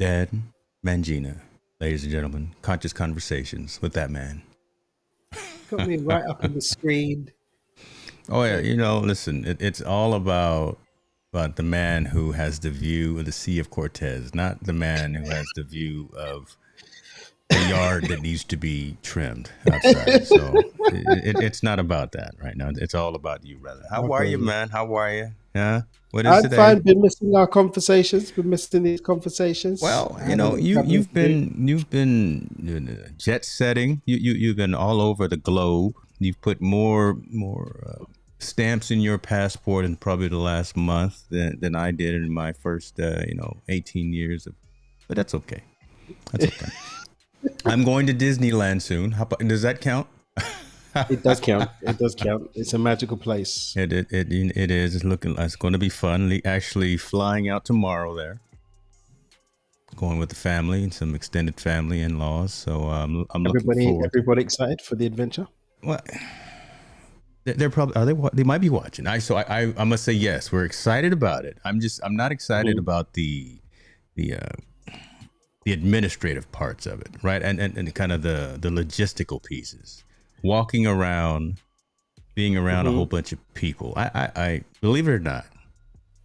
Dan Mangena, ladies and gentlemen, conscious conversations with that man. Got me right up on the screen. Oh yeah, listen, it's all about the man who has the view of the Sea of Cortez, not the man who has the view of the yard that needs to be trimmed outside. So it's not about that right now. It's all about you, brother. How are you, Okay. man? How are you? Yeah. What is I'm today? fine. Been missing our conversations. Been missing these conversations. Well, I had a little traveling you've to do. been jet setting. You've been all over the globe. You've put more stamps in your passport in probably the last month than I did in my first 18 years of. But that's okay. That's okay. I'm going to Disneyland soon. Does that count? It does count. It does count. It's a magical place. It is. It's looking. It's going to be fun. Actually, flying out tomorrow there. Going with the family and some extended family in laws. So I'm looking forward. Everybody excited for the adventure? Well, they're probably are they? They might be watching. I must say yes. We're excited about it. I'm not excited Mhm. about the administrative parts of it, right? And kind of the logistical pieces. Walking around, being around a whole Mhm. bunch of people. I believe it or not,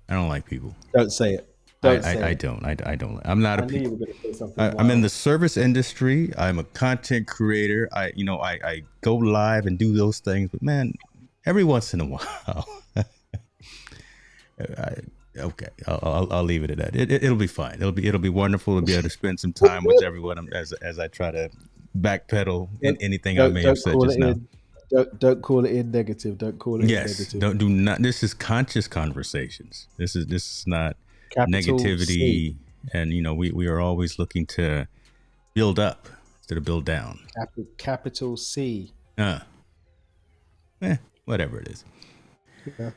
I don't like people. Don't say it. Don't say I it. don't. I don't. I'm not a I knew people. you were going to say something I'm in the wild. service industry. I'm a content creator. I go live and do those things. But man, every once in a while, okay, I'll leave it at that. It'll be fine. It'll be wonderful to be able to spend some time with everyone as I try to backpedal in Don't, anything I may have don't said call just it now. in. Don't call it in negative. Don't call it in Yes, negative. don't do not. This is conscious conversations. This is not Capital C. negativity, and we are always looking to build up instead of build down. Capital C. Uh, whatever it is. Yeah.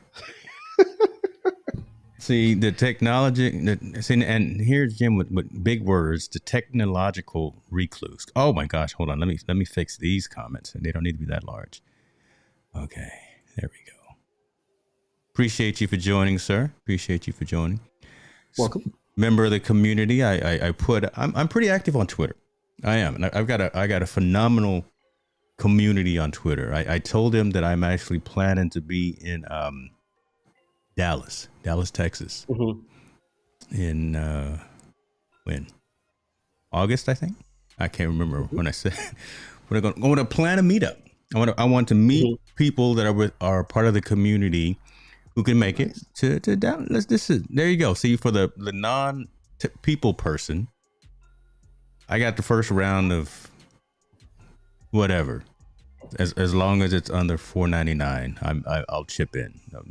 See the technology. And here's Jim with big words. The technological recluse. Oh my gosh! Hold on. Let me fix these comments. They don't need to be that large. Okay, there we go. Appreciate you for joining, sir. Appreciate you for joining. Welcome. Member of the community. I'm pretty active on Twitter. I am, and I got a phenomenal community on Twitter. I told him that I'm actually planning to be in Dallas, Texas, Mhm. in when August, I think. I can't remember Mhm. when I said. But I'm going to plan a meetup. I want to meet Mhm. people that are part of the community who can make it Nice. to down. This is there you go. See, for the non people person, I got the first round of whatever. As long as it's under $4.99, I'll chip in. No,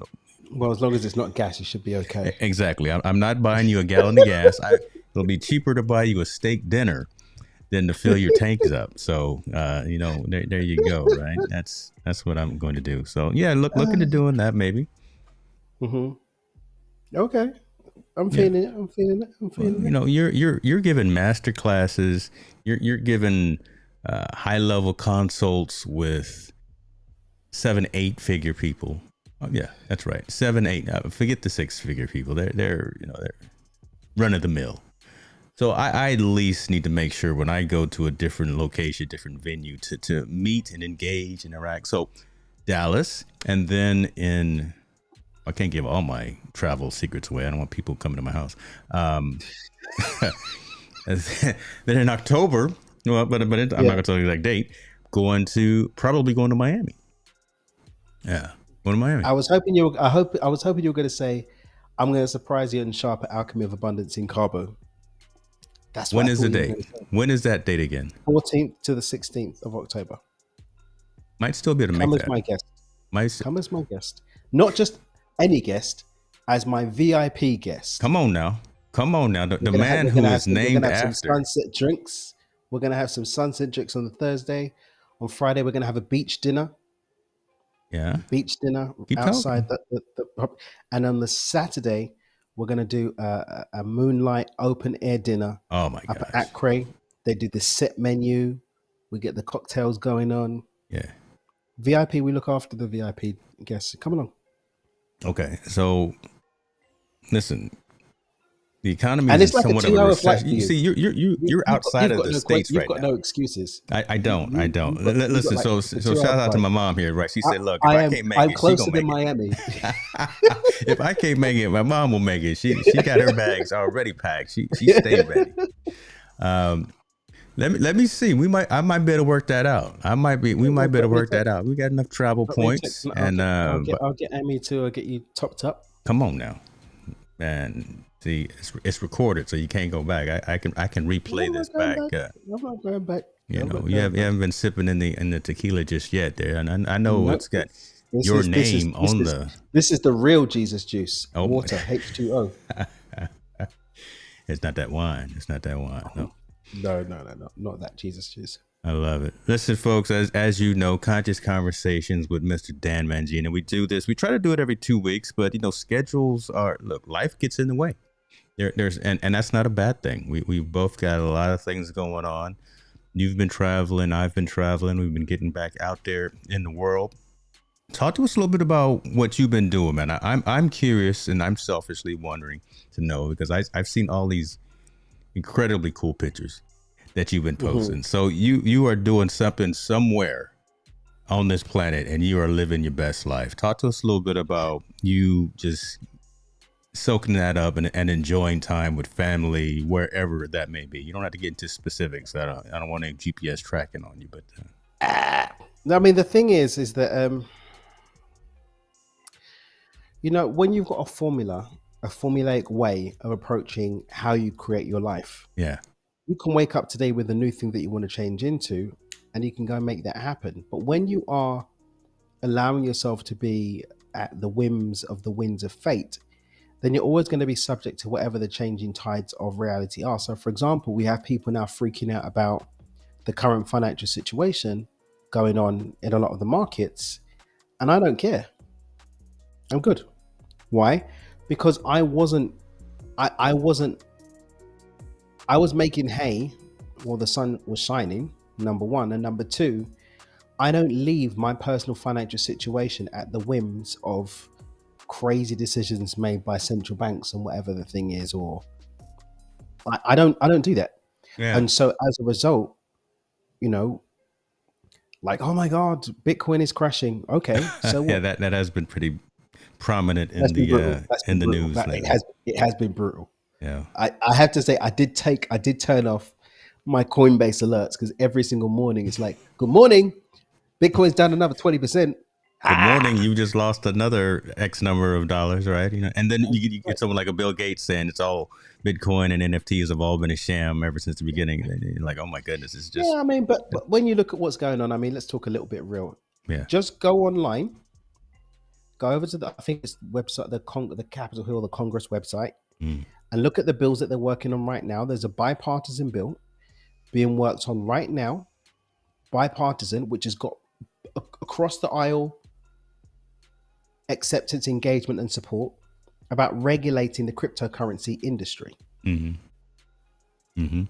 Well, as long as it's not gas, you should be okay. exactly. I'm not buying you a gallon of gas. It'll be cheaper to buy you a steak dinner than to fill your tanks up. So there you go. Right. That's what I'm going to do. So yeah, look into doing that maybe. Mhm. Okay. I'm Yeah. feeling it. I'm feeling it. I'm Well, feeling it. you're giving master classes. You're giving high level consults with 7 8 figure people. Oh, yeah, that's right. 7 8. Forget the 6 figure people. They're run of the mill. So I at least need to make sure when I go to a different location, different venue to meet and engage, interact. So Dallas, and then in I can't give all my travel secrets away. I don't want people coming to my house. Then in October, well, but I'm not Yeah. gonna tell you the exact date. Probably going to Miami. Yeah, going to Miami. I was hoping you. I was hoping you were going to say, "I'm going to surprise you and sharp at Alchemy of Abundance in Cabo." That's what When I is thought the you were date? going to say. When is that date again? 14th to the 16th of October. Might still be able to make Come as that. my guest. Might Come as my guest. Not just any guest, as my VIP guest. come on now. Come on now. The man We're who gonna have is some. We're named gonna have some after. sunset drinks. We're gonna have some sunset drinks on the Thursday. On Friday, we're gonna have a beach dinner. Yeah. Keep Outside talking. the pub. And on the Saturday, we're gonna do a moonlight open air dinner Oh my up at gosh. Acre. They do the set menu. We get the cocktails going on. Yeah. VIP, we look after the VIP guests. Come along. Okay. So listen, The economy And is in it's like a somewhat of a 2 hour flight recession. for You you. see, you're outside of the states You've right got now. no excuses. I don't. I don't. You've got Listen. like a So 2 hour shout out to flight. my mom here, right? She I, said, "Look, if I can't make I'm it, she closer gonna than make Miami. it. If I can't make it, my mom will make it. She got her bags already packed. She stay ready. Um, let me see. I might be able to work that out. We might be able to Drop me a work that text. out. We got enough travel Drop me a text, points, and and but I'll get Amy to get you topped up. come on now, man. See, it's recorded, so you can't go back. I can replay I'm this not going back. back. I'm not going back. You I'm know, not you going back. haven't been sipping in the tequila just yet, there, and I know Nope. it's got This your is this is name this on is the. this is the real Jesus juice. Oh, Water, H2O. it's not that wine. It's not that wine. No. No, not that Jesus juice. I love it. Listen, folks, as you know, Conscious Conversations with Mr. Dan Mangena. We do this. We try to do it every 2 weeks, but schedules are life gets in the way. And that's not a bad thing. We both got a lot of things going on. You've been traveling, I've been traveling, we've been getting back out there in the world. Talk to us a little bit about what you've been doing, man. I'm curious, and I'm selfishly wondering to know, because I've seen all these incredibly cool pictures that you've been posting. So you are doing something somewhere on this planet, and you are living your best life. Talk to us a little bit about you just soaking that up and enjoying time with family wherever that may be. You don't have to get into specifics. I don't want any GPS tracking on you, but I mean, the thing is that when you've got a formulaic way of approaching how you create your life, yeah, you can wake up today with a new thing that you want to change into, and you can go and make that happen. But when you are allowing yourself to be at the whims of the winds of fate, then you're always going to be subject to whatever the changing tides of reality are. So, for example, we have people now freaking out about the current financial situation going on in a lot of the markets, and I don't care. I'm good. Why? Because I was making hay while the sun was shining, number one, and number two, I don't leave my personal financial situation at the whims of crazy decisions made by central banks and whatever the thing is, or I don't do that. yeah. And so as a result, like, oh my God, Bitcoin is crashing. Okay, so what? Yeah, that has been pretty prominent in That's been brutal. the That's in been the brutal. news lately. It has been brutal. Yeah, I have to say I did turn off my Coinbase alerts, because every single morning it's like, good morning, Bitcoin's down another 20%. good morning. You just lost another X number of dollars, right? And then you Right. get someone like a Bill Gates saying it's all Bitcoin and NFTs have all been a sham ever since the beginning. And you're like, oh my goodness, it's just Yeah, I mean, but when you look at what's going on, I mean, let's talk a little bit real. yeah. Just go online, go over to I think it's website, the Capitol Hill, the Congress website, Mm. and look at the bills that they're working on right now. There's a bipartisan bill being worked on right now, bipartisan, which has got across the aisle acceptance, engagement, and support about regulating the cryptocurrency industry. Mm-hmm. Mm-hmm.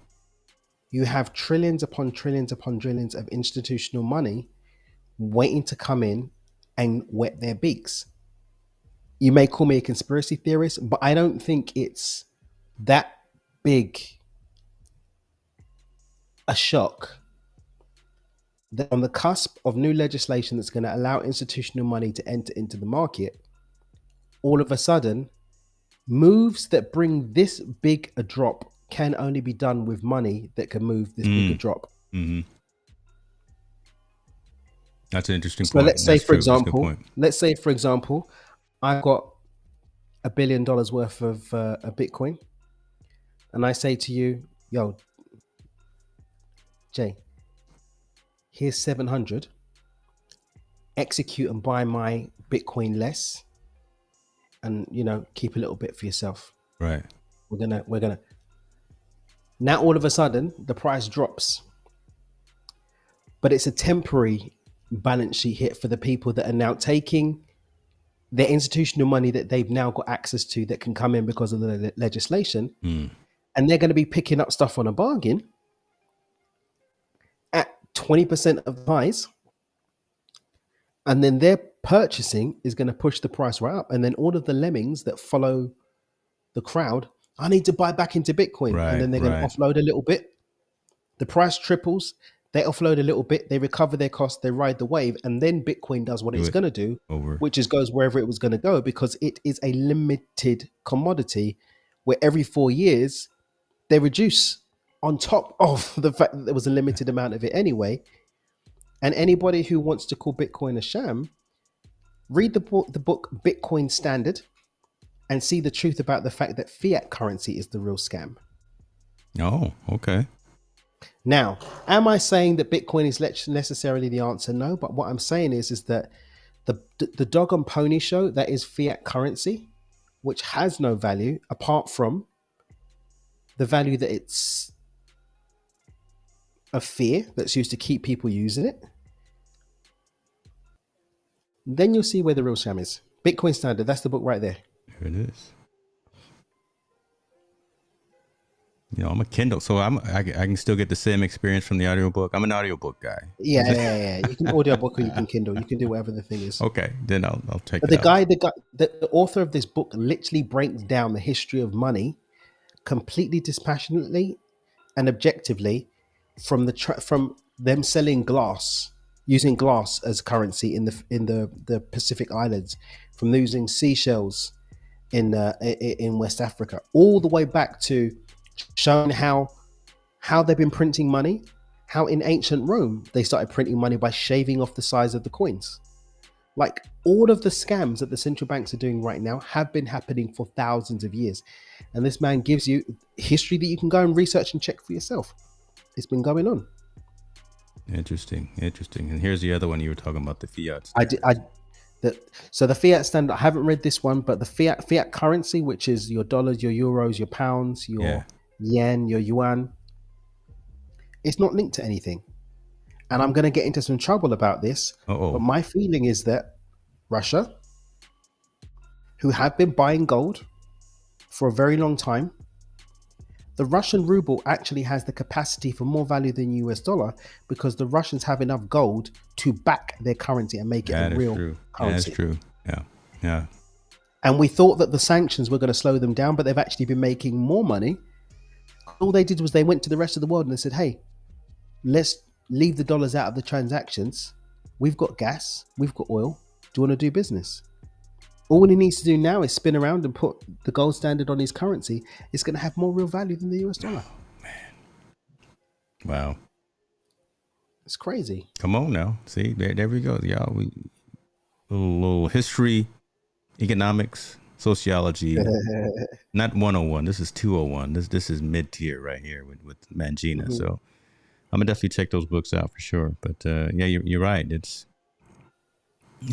You have trillions upon trillions upon trillions of institutional money waiting to come in and wet their beaks. You may call me a conspiracy theorist, but I don't think it's that big a shock that on the cusp of new legislation that's going to allow institutional money to enter into the market, all of a sudden, moves that bring this big a drop can only be done with money that can move this big a drop. Mm-hmm. That's an interesting So point. let's say, That's for true. That's a good example, I've got $1 billion worth of a Bitcoin, and I say to you, yo, Jay, here's 700. Execute and buy my Bitcoin less, and keep a little bit for yourself. Right. We're gonna. Now all of a sudden the price drops, but it's a temporary balance sheet hit for the people that are now taking their institutional money that they've now got access to that can come in because of the legislation, and they're going to be picking up stuff on a bargain at 20% of the price, and then their purchasing is going to push the price right up, and then all of the lemmings that follow the crowd I need to buy back into Bitcoin. And Right, then they're going to right. offload a little bit. The price triples. They offload a little bit. They recover their costs. They ride the wave. And then Bitcoin does what Do it's it going to do, over. which is goes wherever it was going to go, because it is a limited commodity where every 4 years they reduce on top of the fact that there was a limited amount of it anyway. And anybody who wants to call Bitcoin a sham, read the book Bitcoin Standard and see the truth about the fact that fiat currency is the real scam. Oh, okay. Now, am I saying that Bitcoin is necessarily the answer? No, but what I'm saying is that the dog and pony show, that is fiat currency, which has no value apart from the value that it's a fear that's used to keep people using it. Then you'll see where the real sham is. Bitcoin Standard, that's the book right there. Here it is. You know, I'm a Kindle, so I can still get the same experience from the audiobook. I'm an audiobook guy. Yeah. You can audiobook or you can Kindle. You can do whatever the thing is. Okay, then I'll check But it out. the author of this book literally breaks down the history of money completely dispassionately and objectively, from them selling glass, using glass as currency in the Pacific Islands, from using seashells in West Africa, all the way back to showing how they've been printing money, how in ancient Rome they started printing money by shaving off the size of the coins. Like, all of the scams that the central banks are doing right now have been happening for thousands of years. And this man gives you history that you can go and research and check for yourself. It's been going on. Interesting. And here's the other one you were talking about, the fiat Standard. So the fiat standard, I haven't read this one, but the fiat currency, which is your dollars, your euros, your pounds, your yen, your yuan, it's not linked to anything. And I'm going to get into some trouble about this. Uh-oh. But my feeling is that Russia, who have been buying gold for a very long time, the Russian ruble actually has the capacity for more value than US dollar, because the Russians have enough gold to back their currency and make it a real currency. That's true. Yeah. And we thought that the sanctions were going to slow them down, but they've actually been making more money. All they did was they went to the rest of the world and they said, hey, let's leave the dollars out of the transactions. We've got gas, we've got oil. Do you want to do business? All he needs to do now is spin around and put the gold standard on his currency. It's going to have more real value than the US dollar. Oh, man. Wow. It's crazy. Come on now. See, there we go. Y'all, little history, economics, sociology. Not 101. This is 201. This is mid-tier right here with Mangena. Mm-hmm. So I'm going to definitely check those books out for sure. But yeah, you're right. It's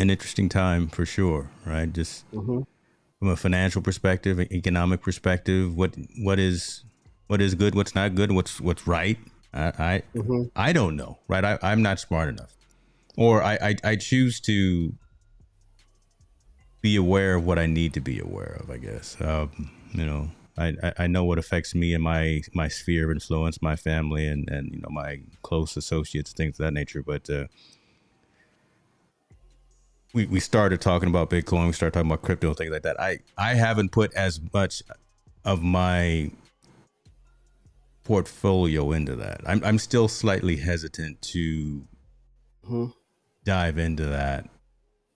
an interesting time for sure, right? Just from a financial perspective, an economic perspective, what is good, what's not good, what's right. I don't know, right? I'm not smart enough, or I choose to be aware of what I need to be aware of, I guess. You know, I know what affects me and my sphere of influence, my family, and you know, my close associates, things of that nature. But we started talking about Bitcoin, we started talking about crypto and things like that. I haven't put as much of my portfolio into that. I'm still slightly hesitant to dive into that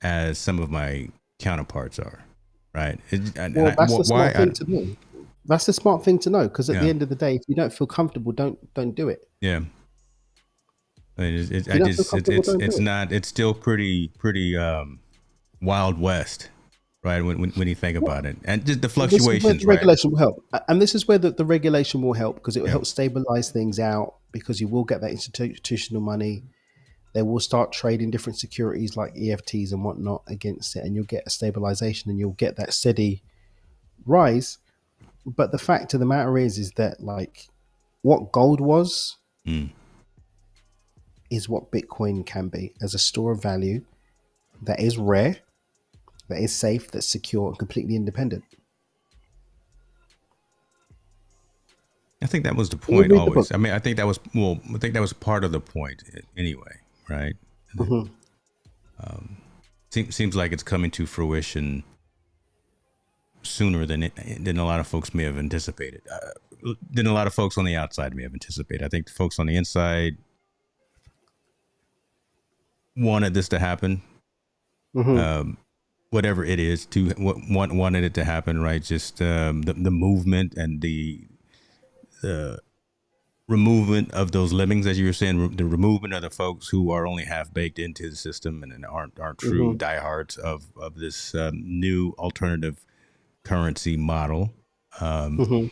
as some of my counterparts are, right? That's the smart thing to know. That's the smart thing to know, because at the end of the day, if you don't feel comfortable, don't do it. Yeah. It's still pretty Wild West, right? When you think about it, and just the fluctuations. The regulation will help, and this is where the regulation will help, because it will help stabilize things out, because you will get that institutional money. They will start trading different securities like EFTs and whatnot against it, and you'll get a stabilization and you'll get that steady rise. But the fact of the matter is that, like, what gold was is what Bitcoin can be, as a store of value that is rare, that is safe, that's secure, and completely independent. I think that was the point always. I mean, I think that was part of the point anyway, right? Seems like it's coming to fruition sooner than a lot of folks may have anticipated. Than a lot of folks on the outside may have anticipated. I think the folks on the inside wanted this to happen, Mm-hmm. whatever it is, to wanted it to happen, right? Just the movement and the removement of those lemmings, as you were saying, the removement of the folks who are only half baked into the system and aren't true Mm-hmm. diehards of this new alternative currency model. Um, Mm-hmm.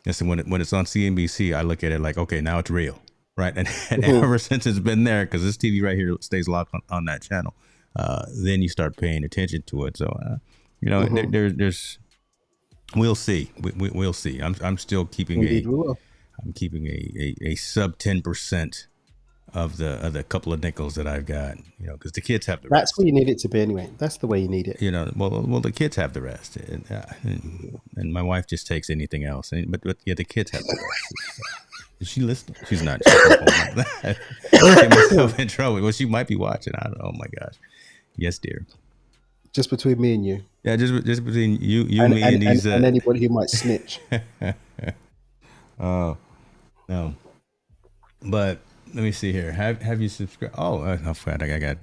Listen, when it's on CNBC, I look at it like, okay, now it's real, right? And Mm-hmm. ever since it's been there, because this TV right here stays locked on that channel, then you start paying attention to it. So, Mm-hmm. there's we'll see, we'll see. I'm still keeping Indeed, we will. a sub 10% of the couple of nickels that I've got, because the kids have the That's rest. where you need it to be anyway. That's the way you need it. Well, the kids have the rest, and my wife just takes anything else. But yeah, the kids have the rest. Is she listening? She's not. She's not like that. Get myself in trouble. Well, she might be watching. I don't know. Oh my gosh. Yes, dear. Just between me and you, Yeah, just between you, and me, and and and, these. and anybody who might snitch. Oh no. But let me see here. Have you subscribed? Oh, I forgot. I got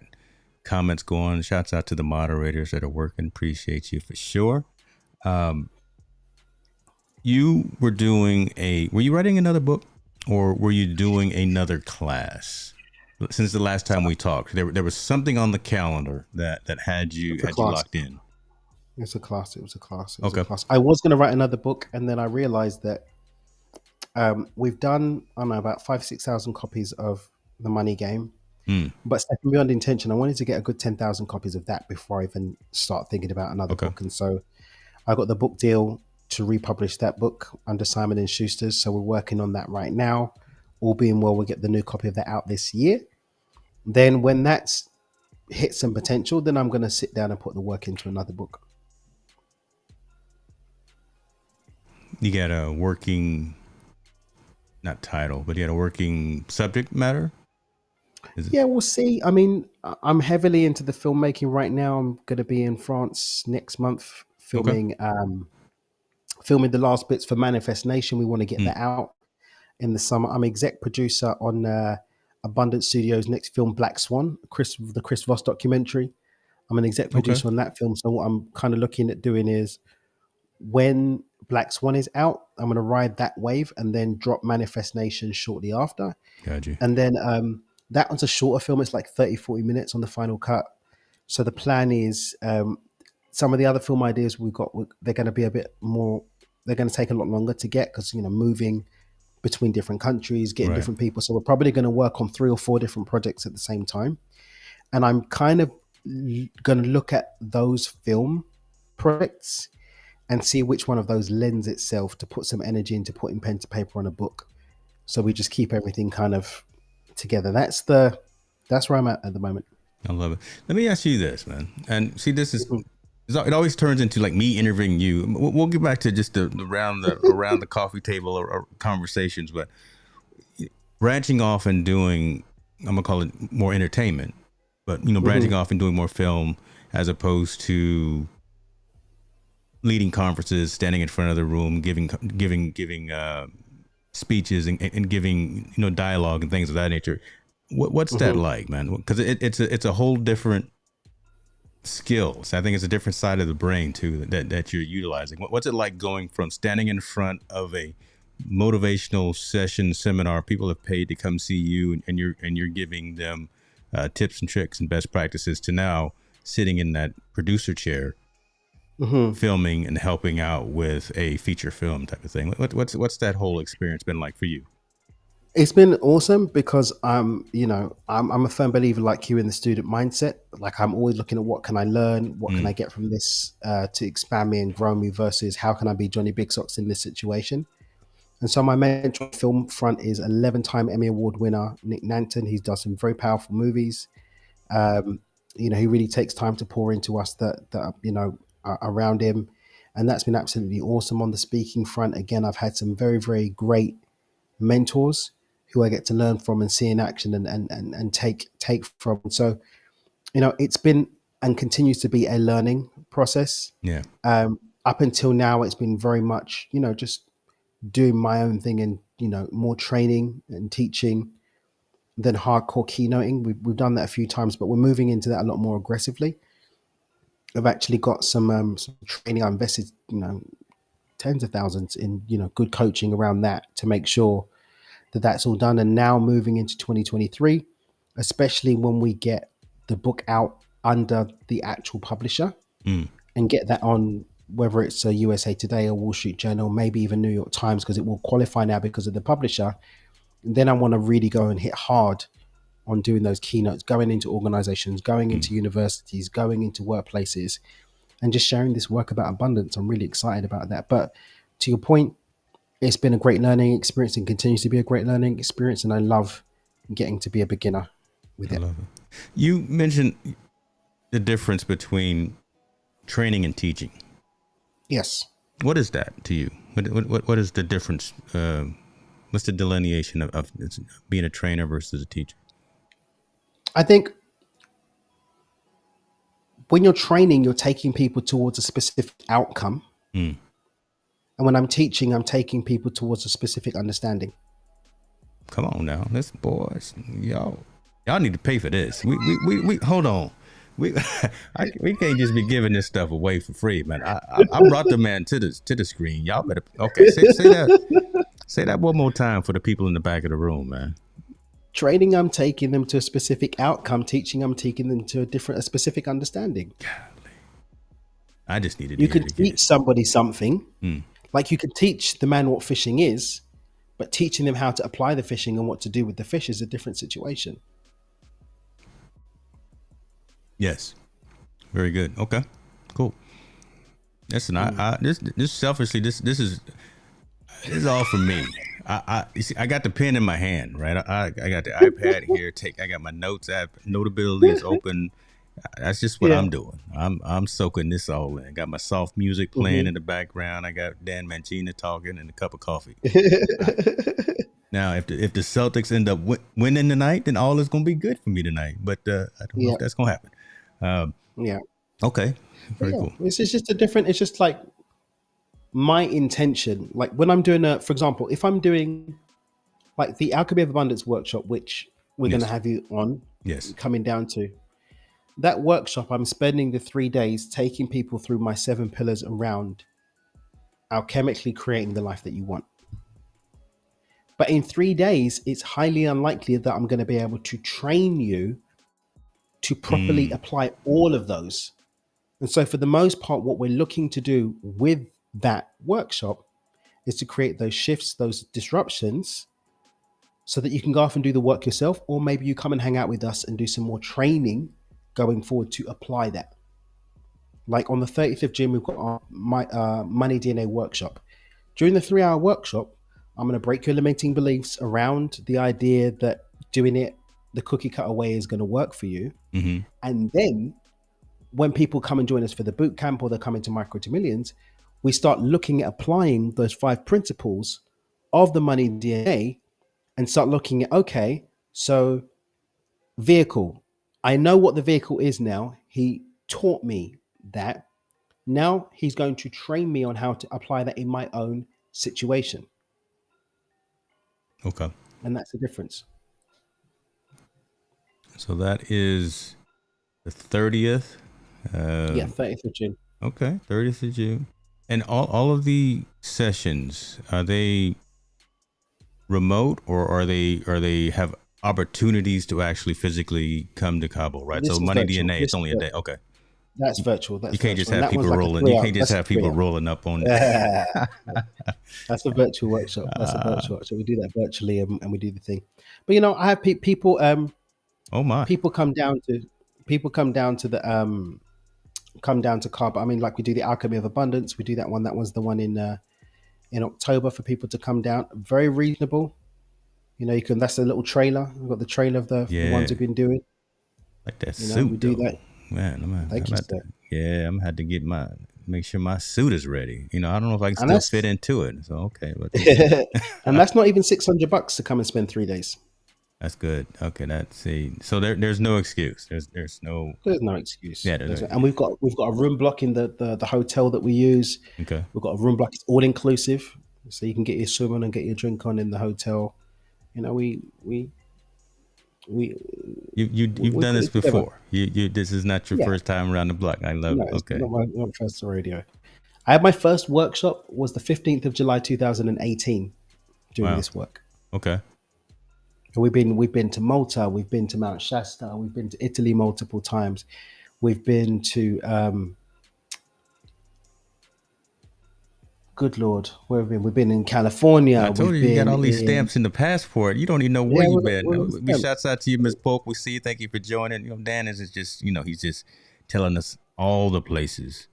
comments going. Shouts out to the moderators that are working. Appreciate you for sure. You were were you writing another book, or were you doing another class? Since the last time we talked, there was something on the calendar that had It's a you class. locked in. It's a class. It was a class. It was a Okay. class. I was going to write another book, and then I realized that we've done, I don't know, about 5,000-6,000 copies of The Money Game. Hmm. But second beyond intention, I wanted to get a good 10,000 copies of that before I even start thinking about another Okay. book. And so I got the book deal to republish that book under Simon and Schuster's. So we're working on that right now. All being well, we'll get the new copy of that out this year. Then when that's hit some potential, then I'm going to sit down and put the work into another book. You got a working, not title, but you had a working subject matter. Yeah, we'll see. I mean, I'm heavily into the filmmaking right now. I'm going to be in France next month Okay. filming the last bits for Manifest Nation. We want to get Hmm. that out in the summer. I'm exec producer on Abundant Studios' next film, Black Swan, the Chris Voss documentary. I'm an exec Okay. producer on that film. So what I'm kind of looking at doing is when Black Swan is out, I'm going to ride that wave and then drop Manifest Nation shortly after. Got you. And then that one's a shorter film. It's like 30, 40 minutes on the final cut. So the plan is some of the other film ideas we've got, they're going to be a bit more, they're going to take a lot longer to get because, moving between different countries, getting Right. different people. So we're probably going to work on 3 or 4 different projects at the same time. And I'm kind of going to look at those film projects and see which one of those lends itself to put some energy into putting pen to paper on a book. So we just keep everything kind of together. That's where I'm at the moment. I love it. Let me ask you this, man. And see, this is Mhm. it always turns into like me interviewing you. We'll get back to just the around the coffee table or conversations, but branching off and doing, I'm gonna call it more entertainment, but branching Mhm. off and doing more film as opposed to leading conferences, standing in front of the room, giving speeches and giving dialogue and things of that nature. What's that Mhm. like, man? Because it's a whole different skills. I think it's a different side of the brain too that you're utilizing. What's it like going from standing in front of a motivational seminar? People have paid to come see you, and you're giving them tips and tricks and best practices, to now sitting in that producer chair, Mhm. filming and helping out with a feature film type of thing. What's that whole experience been like for you? It's been awesome because I'm a firm believer like you in the student mindset. Like I'm always looking at what can I learn, what can Mm, I get from this to expand me and grow me versus how can I be Johnny Big Socks in this situation. And so my mentor on the film front is 11-time Emmy Award winner Nick Nanton. He's done some very powerful movies. Um, he really takes time to pour into us that are around him, and that's been absolutely awesome. On the speaking front, again, I've had some very very great mentors who I get to learn from and see in action and take from. So it's been and continues to be a learning process. yeah. up until now, it's been very much, just doing my own thing and, more training and teaching than hardcore keynoting. We've done that a few times, but we're moving into that a lot more aggressively. I've actually got some training. I invested, tens of thousands in, good coaching around that to make sure that that's all done. And now moving into 2023, especially when we get the book out under the actual publisher and get that on, whether it's a USA Today or Wall Street Journal, maybe even New York Times, because it will qualify now because of the publisher. And then I want to really go and hit hard on doing those keynotes, going into organizations, going into universities, going into workplaces, and just sharing this work about abundance. I'm really excited about that. But to your point, it's been a great learning experience and continues to be a great learning experience. And I love getting to be a beginner with it. I love it. You mentioned the difference between training and teaching. Yes. What is that to you? What is the difference? What's the delineation of being a trainer versus a teacher? I think when you're training, you're taking people towards a specific outcome. And when I'm teaching, I'm taking people towards a specific understanding. Come on now, listen, boys, y'all need to pay for this. We hold on. We can't just be giving this stuff away for free, man. I brought the man to the screen. Y'all better say that one more time for the people in the back of the room, man. Training, I'm taking them to a specific outcome. Teaching, I'm taking them to a specific understanding. Golly. I just needed. You can teach somebody something, like you can teach the man what fishing is, but teaching them how to apply the fishing and what to do with the fish is a different situation. Yes, very good. Okay, cool. Listen, this selfishly, this is all for me. You see, I got the pen in my hand, right? I got the iPad here. I got my notes app. Notability is open. That's just what I'm doing. I'm soaking this all in. I got my soft music playing in the background. I got Dan Mangena talking and a cup of coffee. Now, if the Celtics end up winning tonight, then all is going to be good for me tonight. But I don't know if that's going to happen. Okay. Very cool. It's just a different. It's just like my intention. Like when I'm doing for example, if I'm doing like the Alchemy of Abundance workshop, which we're going to have you on, coming down to that workshop, I'm spending the 3 days taking people through my 7 pillars around alchemically creating the life that you want. But in 3 days, it's highly unlikely that I'm going to be able to train you to properly apply all of those. And so for the most part, what we're looking to do with that workshop is to create those shifts, those disruptions, so that you can go off and do the work yourself, or maybe you come and hang out with us and do some more training going forward to apply that. Like on the 30th of June, we've got our Money DNA workshop. During the 3-hour workshop, I'm going to break your limiting beliefs around the idea that doing it the cookie cutter way is going to work for you. And then when people come and join us for the boot camp or they're coming to Micro to Millions, we start looking at applying those 5 principles of the Money DNA and start looking at, okay, so vehicle. I know what the vehicle is now. He taught me that. Now he's going to train me on how to apply that in my own situation. Okay. And that's the difference. So that is the 30th. 30th of June. Okay, 30th of June. And all of the sessions, are they remote or are they have opportunities to actually physically come to Cabo, right? So Money virtual. DNA, it's only a day. Okay. That's virtual. You can't just have people rolling. You can't just have people rolling up on. That's a virtual workshop. That's a virtual workshop. We do that virtually, and we do the thing. But I have people. Oh my! People come down to Cabo. I mean, like we do the Alchemy of Abundance. We do that one. That was the one in October for people to come down. Very reasonable. You can. That's a little trailer. We've got the trailer of the ones we've been doing. Like that suit. We do that. Man, I'm gonna have to make sure my suit is ready. I don't know if I can still fit into it. So okay, but and that's not even $600 to come and spend 3 days. That's good. Okay, so there's no excuse. There's no There's no excuse. yeah. There's no, And we've got a room block in the hotel that we use. okay. We've got a room block. It's all inclusive, so you can get your swim on and get your drink on in the hotel. You know, we You've we done put this it together. before. You this is not your Yeah, first time around the block. I love no, it. it's Okay. not my first radio. I had my first workshop was the 15th of July 2018 doing Wow. this work. Okay. And we've been to Malta, we've been to Mount Shasta, we've been to Italy multiple times. We've been to good lord, where have we been? We've been in I California. told We've you got been all these in stamps in the passport. You don't even know where yeah, you've we're been. on We stamps. shouts out to you, Miss Polk. We see you. Thank you for joining. Dan is just he's just telling us all the places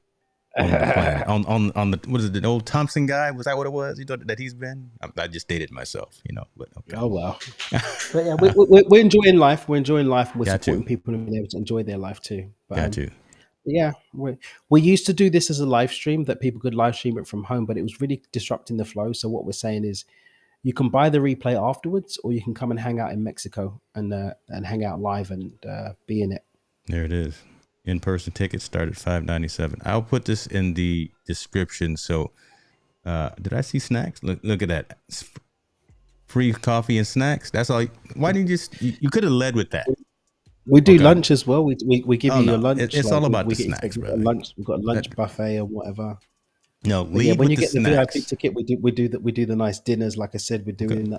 on the planet. On the what is it? The old Thompson guy? Was that what it was? You thought that he's been? I just dated myself. But okay. Oh well, but yeah, we're enjoying life. We're enjoying life, and we're Got you. supporting people and being able to enjoy their life too. But Got you. yeah, we used to do this as a live stream that people could live stream it from home, but it was really disrupting the flow. So what we're saying is, you can buy the replay afterwards, or you can come and hang out in Mexico and hang out live and be in it. There it is. In-person tickets start at $5.97. I'll put this in the description. So, did I see snacks? Look at that. Free coffee and snacks. That's all. Why didn't you could have led with that. We do Okay. lunch as well. We give Oh, you your no. lunch. It's all about we the get snacks, a brother. lunch. We've got a lunch buffet or whatever. No, But yeah, lead when with you the get the snacks. VIP ticket, we do the nice dinners. Like I said, we're Okay. doing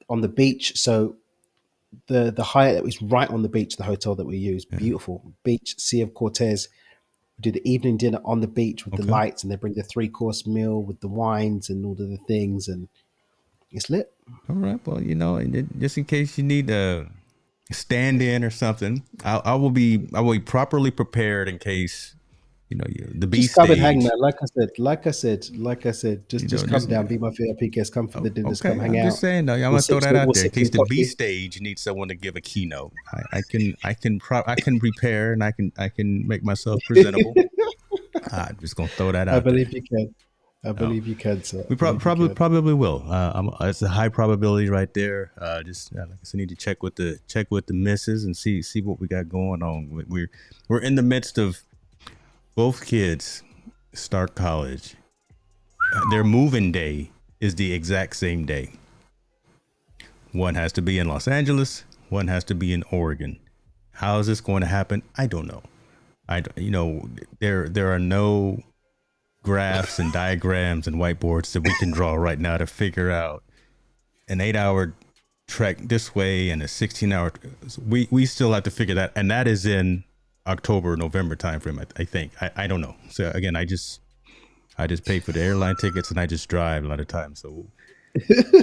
on the beach. So the Hyatt is right on the beach. The hotel that we use, beautiful beach, Sea of Cortez. We do the evening dinner on the beach with the Okay. lights, and they bring the 3-course meal with the wines and all of the things, and it's lit. All right. Well, just in case you need a stand-in or something, I will be properly prepared in case the B Just come and hang, stage. man. Like I said, just come down, be my VIP guest, come for the dinners, Okay, come hang I'm out. just saying though. I'm We'll gonna throw sip that some, out we'll there in sip some case the B coffee. stage needs someone to give a keynote. I can prepare and I can make myself presentable. I'm just gonna throw that I out there. believe you can. I believe you can, sir. We probably will. It's a high probability right there. Just like I said, need to check with the missus and see what we got going on. We're in the midst of both kids start college. Their moving day is the exact same day. One has to be in Los Angeles. One has to be in Oregon. How is this going to happen? I don't know. There are no graphs and diagrams and whiteboards that we can draw right now to figure out an 8-hour trek this way and a 16-hour. We still have to figure that, and that is in October, November timeframe. I think. I don't know. So again, I just pay for the airline tickets and I just drive a lot of times. So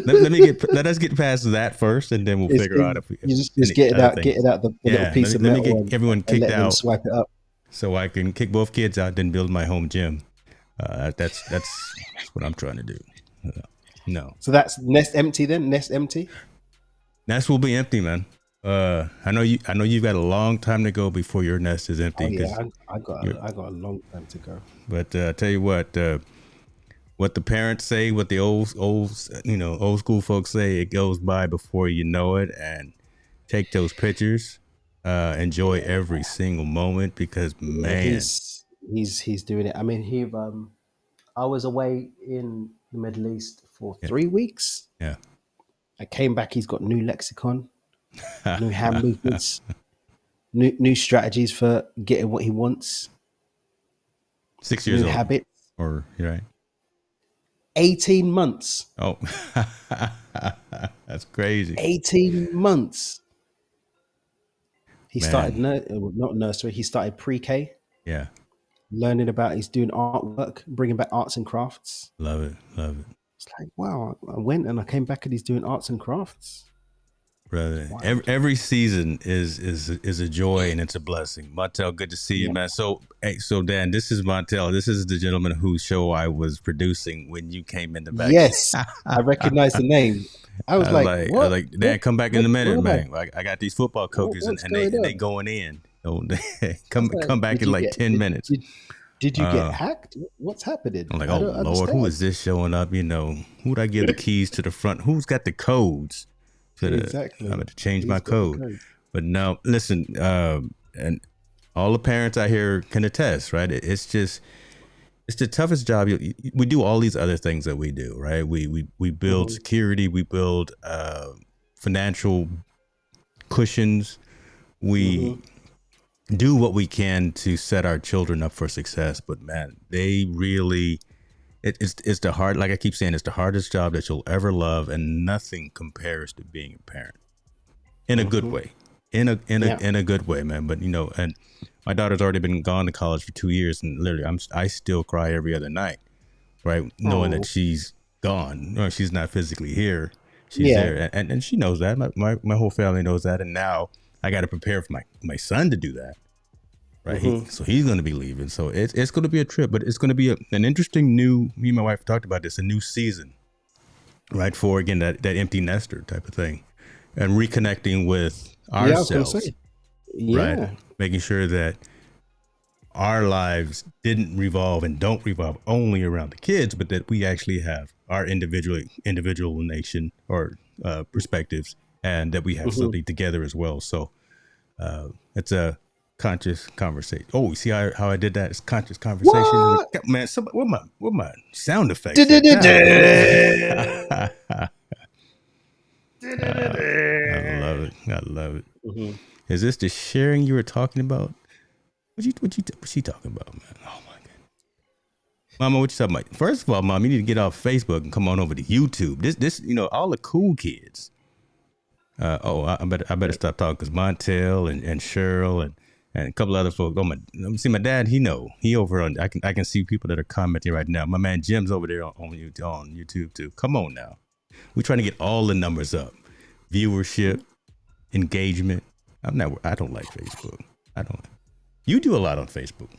let us get past that first, and then we'll figure out if we you just get it out, the little piece of let me metal get everyone and kicked let them out swipe it up. so I can kick both kids out, then build my home gym. That's what I'm trying to do. No, So that's nest empty then. Nest empty. nest will be empty, man. I know you've got a long time to go before your nest is empty. Oh yeah, I got a long time to go. But I tell you what the parents say, what the old school folks say, it goes by before you know it. And take those pictures, enjoy every single moment, because man, He's doing it. I mean, I was away in the Middle East for 3 weeks. yeah. I came back. He's got new lexicon, new hand movements, new strategies for getting what he wants. 6 years new old, habits. or you're right. 18 months. Oh, that's crazy. 18 months. He Man. started not nursery. He started pre-K, Yeah, learning about. He's doing artwork, bringing back arts and crafts. love it. It's like, wow, I went and I came back and he's doing arts and crafts. Brother, every season is a joy and it's a blessing. Montel, good to see you, man. So Dan, this is Montel. This is the gentleman whose show I was producing when you came in the back. Yes, I recognize the name. I was like, what? Dan, come back in a minute, what man. I got these football coaches and they going in. So come back in like 10 minutes. Did you get hacked? What's happening? I'm like, oh Lord, who is this showing up? Who'd I give the keys to the front? Who's got the codes Exactly. I'm going to change my He's got the code. code. But no, listen, and all the parents out here can attest, right? It's the toughest job. We do all these other things that we do, right? We build Hmm. security, we build financial cushions, Hmm. we do what we can to set our children up for success. But man, they really it's the hard, like I keep saying, it's the hardest job that you'll ever love, and nothing compares to being a parent in a good Hmm. way, Yeah. in a good way, man. But and my daughter's already been gone to college for 2 years, and literally I still cry every other night, right, knowing that Oh, she's gone, or she's not physically here. She's yeah. there, and she knows that. My whole family knows that, and now I got to prepare for my son to do that, right? Hmm. So he's going to be leaving, so it's going to be a trip, but it's going to be an interesting new. Me and my wife talked about this, a new season, right? For again that empty nester type of thing, and reconnecting with Yeah, I was gonna ourselves, say. right? Yeah. Making sure that our lives didn't revolve and don't revolve only around the kids, but that we actually have our individual nation or perspectives, and that we have Hmm. something together as well. So it's a conscious conversation. Oh, you see how I did that? It's conscious conversation. And What? man, somebody, what my sound effects at? Golly. Du-du-du-du. I love it. I love it. Mhm. Is this the sharing you were talking about? What's she talking about, man? Oh my god, Mama, what you talking about? First of all, Mom, you need to get off Facebook and come on over to YouTube. This, all the cool kids. I better stop talking because Montel and Cheryl and a couple other folks. Oh my, see my dad. He over on. I can see people that are commenting right now. My man Jim's over there on YouTube too. Come on now, we're trying to get all the numbers up, viewership, engagement. I don't like Facebook. I don't. You do a lot on Facebook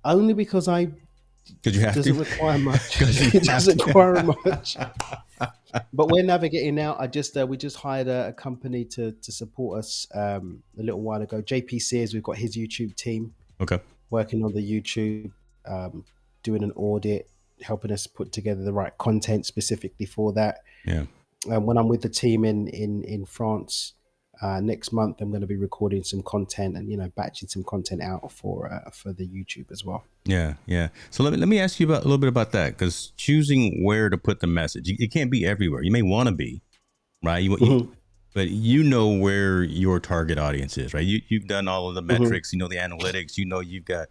Only because because you have to. doesn't require much. Because you It have doesn't require to. much. But we're navigating now. We just hired a company to support us a little while ago. JP Sears, we've got his YouTube team Okay. working on the YouTube, um, doing an audit, helping us put together the right content specifically for that. Yeah. When I'm with the team in France next month, I'm going to be recording some content and batching some content out for the YouTube as well. Yeah, yeah. So let me ask you a little bit about that, because choosing where to put the message, it can't be everywhere. You may want to be, right? Hmm. But you know where your target audience is, right? You've done all of the Hmm. metrics, the analytics. You've got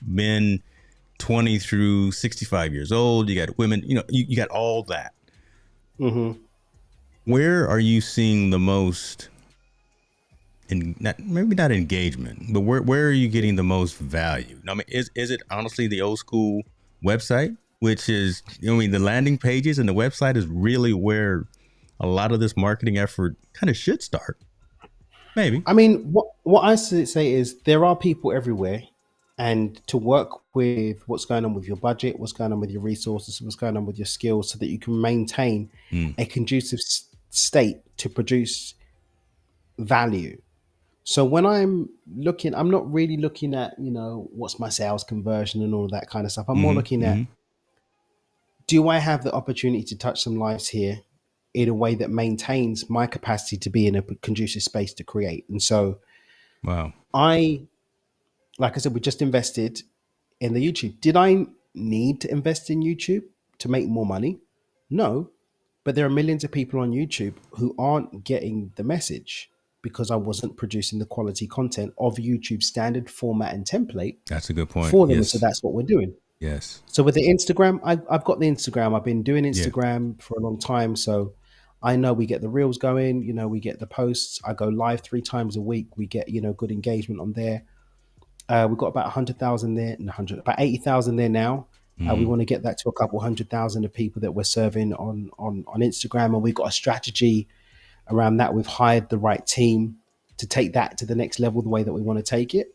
men 20 through 65 years old. You got women. You got all that. Hmm. Where are you seeing the most? Maybe not engagement, but where are you getting the most value? I mean, is it honestly the old school website, which is the landing pages and the website is really where a lot of this marketing effort kind of should start? Maybe. I mean, what I say is there are people everywhere, and to work with what's going on with your budget, what's going on with your resources, what's going on with your skills, so that you can maintain Mm, a conducive state to produce value. So when I'm looking, I'm not really looking at what's my sales conversion and all of that kind of stuff. I'm more mm-hmm, looking mm-hmm. at, do I have the opportunity to touch some lives here in a way that maintains my capacity to be in a conducive space to create? And so Wow. I, like I said, we just invested in the YouTube. Did I need to invest in YouTube to make more money? No, but there are millions of people on YouTube who aren't getting the message because I wasn't producing the quality content of YouTube standard format and template That's a good point. for them. And so Yes. that's what we're doing. Yes. So with the Instagram, I've got the Instagram. I've been doing Yeah. Instagram for a long time. So I know we get the reels going, we get the posts. I go live 3 times a week. We get, good engagement on there. We've got about 100,000 there, and 100, about 80,000 there now. We Mm-hmm. want to get that to a couple 100,000 of people that we're serving on Instagram, and we've got a strategy around that. We've hired the right team to take that to the next level, the way that we want to take it,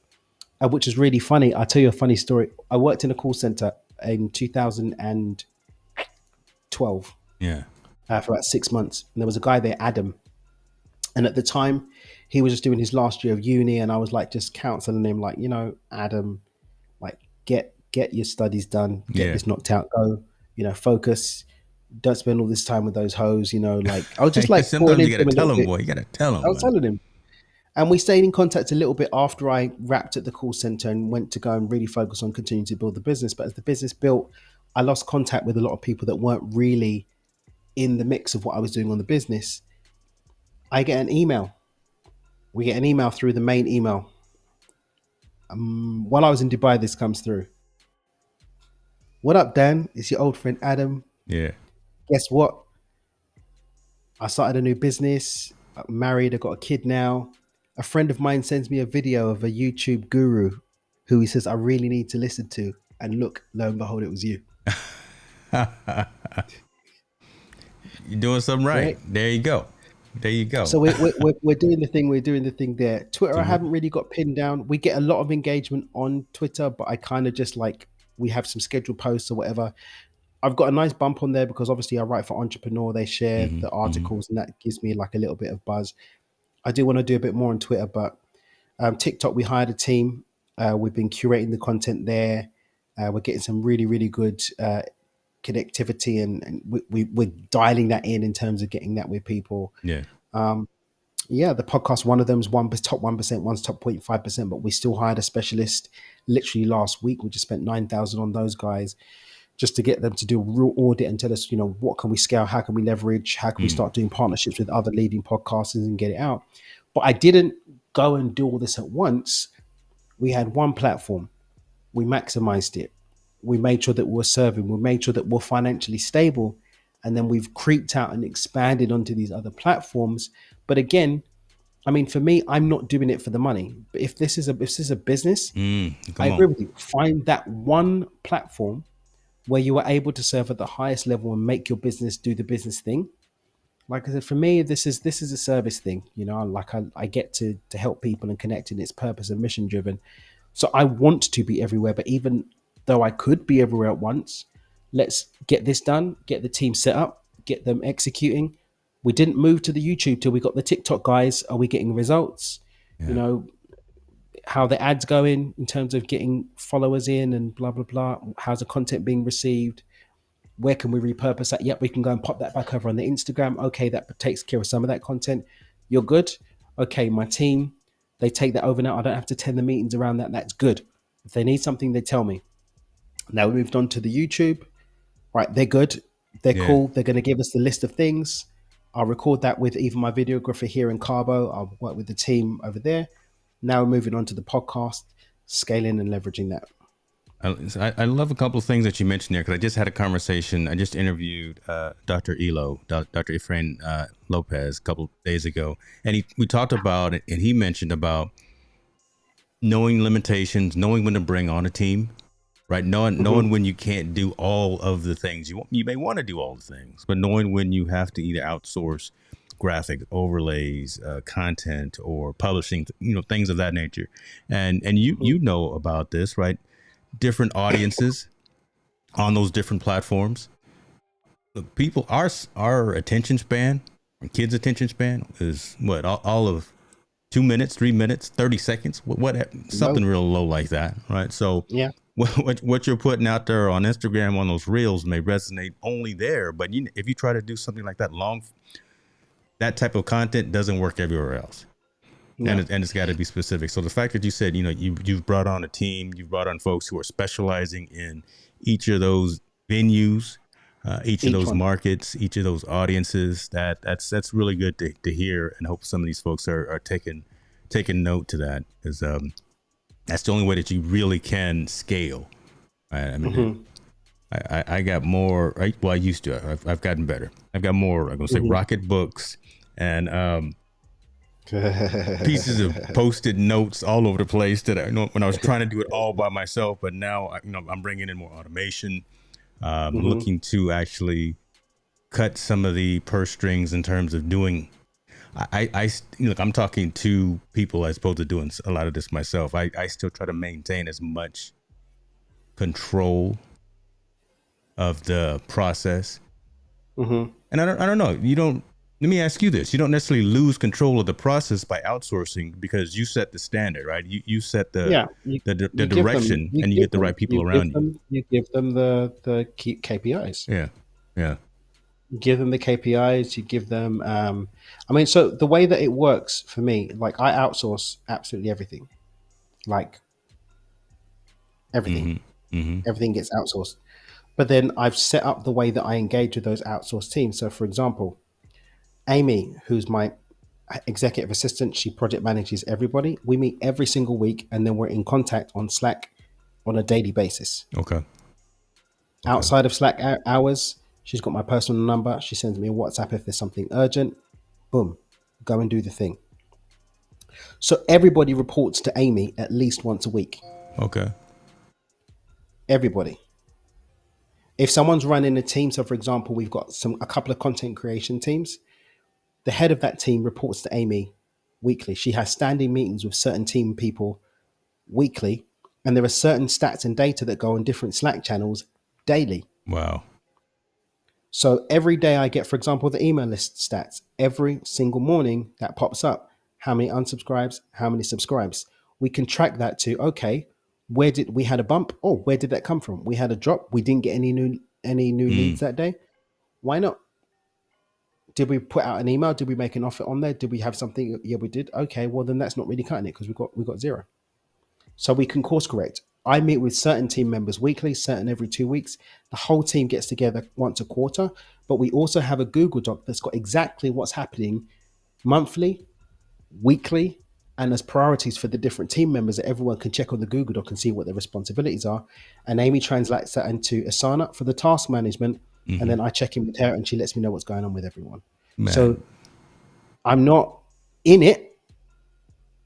which is really funny. I'll tell you a funny story. I worked in a call center in 2012 Yeah. for about 6 months, and there was a guy there, Adam, and at the time he was just doing his last year of uni, and I was like just counseling him, like, Adam, like get your studies done, get Yeah. this knocked out, go, focus. don't spend all this time with those hoes, you know, like I was just like pouring Sometimes you into got to him a tell little them, bit. boy. You got to tell I them, was man. telling him. And we stayed in contact a little bit after I wrapped at the call center and went to go and really focus on continuing to build the business. But as the business built, I lost contact with a lot of people that weren't really in the mix of what I was doing on the business. I get an email. We get an email through the main email. While I was in Dubai, this comes through. What up, Dan? It's your old friend Adam. Yeah. Guess what? I started a new business. I'm married. I got a kid now. A friend of mine sends me a video of a YouTube guru who he says I really need to listen to. And look, lo and behold, it was you. You're doing something right. Right. There you go. There you go. So we're doing the thing. We're doing the thing there. Twitter, I So, haven't really got pinned down. We get a lot of engagement on Twitter, but I kind of just like we have some scheduled posts or whatever. I've got a nice bump on there because obviously I write for Entrepreneur. They share the articles, and that gives me like a little bit of buzz. I do want to do a bit more on Twitter, but TikTok, we hired a team. We've been curating the content there. We're getting some really, really good connectivity, and we're dialing that in terms of getting that with people. yeah. Yeah, the podcast, one of them's top 1%, one's top 0.5%, but we still hired a specialist literally last week. We just spent 9,000 on those guys just to get them to do a real audit and tell us, you know, what can we scale? How can we leverage? How can we start doing partnerships with other leading podcasters and get it out? But I didn't go and do all this at once. We had one platform. We maximized it. We made sure that we were serving. We made sure that we're financially stable. And then we've creeped out and expanded onto these other platforms. But again, I mean, for me, I'm not doing it for the money. But if this is a business, I Come agree on. with you. Find that one platform where you are able to serve at the highest level and make your business do the business thing. Like I said, for me, this is a service thing. You know, like I get to help people and connect, and it's purpose and mission driven. So I want to be everywhere, but even though I could be everywhere at once, let's get this done, get the team set up, get them executing. We didn't move to the YouTube till we got the TikTok guys. Are we getting results? You Yeah. know, how the ads going in terms of getting followers in and blah, blah, blah. How's the content being received? Where can we repurpose that? Yep, we can go and pop that back over on the Instagram. Okay, that takes care of some of that content. You're good. Okay, my team, they take that over now. I don't have to attend the meetings around that. That's good. If they need something, they tell me. Now we moved on to the YouTube. Right, they're good. They're Yeah. cool. They're going to give us the list of things. I'll record that with even my videographer here in Cabo. I'll work with the team over there. Now we're moving on to the podcast, scaling and leveraging that. I love a couple of things that you mentioned there because I just had a conversation. I just interviewed Dr. Dr. Efrain Lopez a couple of days ago, and we talked about it, and he mentioned about knowing limitations, knowing when to bring on a team, right? Knowing when you can't do all of the things you may want to do all the things, but knowing when you have to either outsource graphic overlays, content, or publishing, things of that nature. And you know about this, right? Different audiences on those different platforms. Look, people, our attention span, our kids' attention span is what, all of 2 minutes, 3 minutes, 30 seconds, what something Low. real low like that, right? So Yeah. what you're putting out there on Instagram on those reels may resonate only there, but if you try to do something like that that type of content doesn't work everywhere else. No. And it's got to be specific. So the fact that you said, you've brought on a team, you've brought on folks who are specializing in each of those venues, each of Each those one. markets, each of those audiences, that's really good to hear, and hope some of these folks are taking note to that, because that's the only way that you really can scale. Right? I mean, I got more. Well, I used to. I've gotten better. I've got more. I'm gonna say rocket books and pieces of post-it notes all over the place that when I was trying to do it all by myself, but now I'm bringing in more automation, looking to actually cut some of the purse strings in terms of doing. Look, I'm talking to people as opposed to doing a lot of this myself. I still try to maintain as much control of the process, and I don't know. Let me ask you this: you don't necessarily lose control of the process by outsourcing because you set the standard, right? You set Yeah. the You give them. direction, and you get the right people around you. You give them the key KPIs. Yeah, yeah. You give them the KPIs, you give them, I mean, so the way that it works for me, like I outsource absolutely everything, like everything, Mm-hmm. Mm-hmm. everything gets outsourced. But then I've set up the way that I engage with those outsourced teams. So, for example, Amy, who's my executive assistant, she project manages everybody. We meet every single week, and then we're in contact on Slack on a daily basis. Okay. Okay. Outside of Slack hours, she's got my personal number. She sends me a WhatsApp if there's something urgent. Boom, go and do the thing. So everybody reports to Amy at least once a week. Okay. Everybody. If someone's running a team, so for example, we've got a couple of content creation teams. The head of that team reports to Amy weekly. She has standing meetings with certain team people weekly, and there are certain stats and data that go on different Slack channels daily. Wow. So every day I get, for example, the email list stats. Every single morning that pops up. How many unsubscribes, how many subscribes. We can track that to, okay, where did we had a bump? Oh, where did that come from? We had a drop. We didn't get any new leads that day. Why not? Did we put out an email? Did we make an offer on there? Did we have something? Yeah, we did. Okay, well then that's not really cutting it because we got zero. So we can course correct. I meet with certain team members weekly, certain every 2 weeks. The whole team gets together once a quarter, but we also have a Google Doc that's got exactly what's happening monthly, weekly, and as priorities for the different team members that everyone can check on the Google Doc and see what their responsibilities are. And Amy translates that into Asana for the task management. Mm-hmm. And then I check in with her and she lets me know what's going on with everyone. Man. So I'm not in it,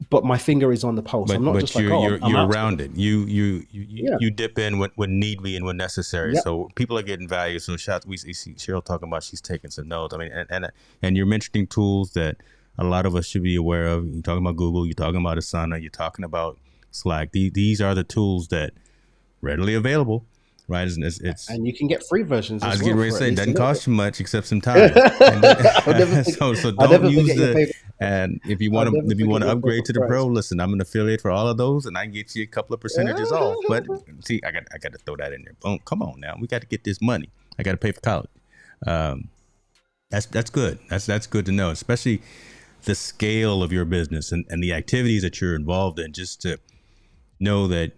but my finger is on the pulse. I'm not just like, you're I'm around it. You dip in when need be and when necessary. Yep. So people are getting value. So we see Cheryl talking about she's taking some notes. I mean, and you're mentioning tools that a lot of us should be aware of. You're talking about Google. You're talking about Asana. You're talking about Slack. These are the tools that readily available. Right, and you can get free versions. I was as getting well ready to say it doesn't cost you much except some time. So don't use the. And if you want to upgrade to the pro, listen, I'm an affiliate for all of those, and I can get you a couple of percentages off. But see, I got to throw that in there. Boom, come on now, we got to get this money. I got to pay for college. That's good. That's good to know, especially the scale of your business and the activities that you're involved in. Just to know that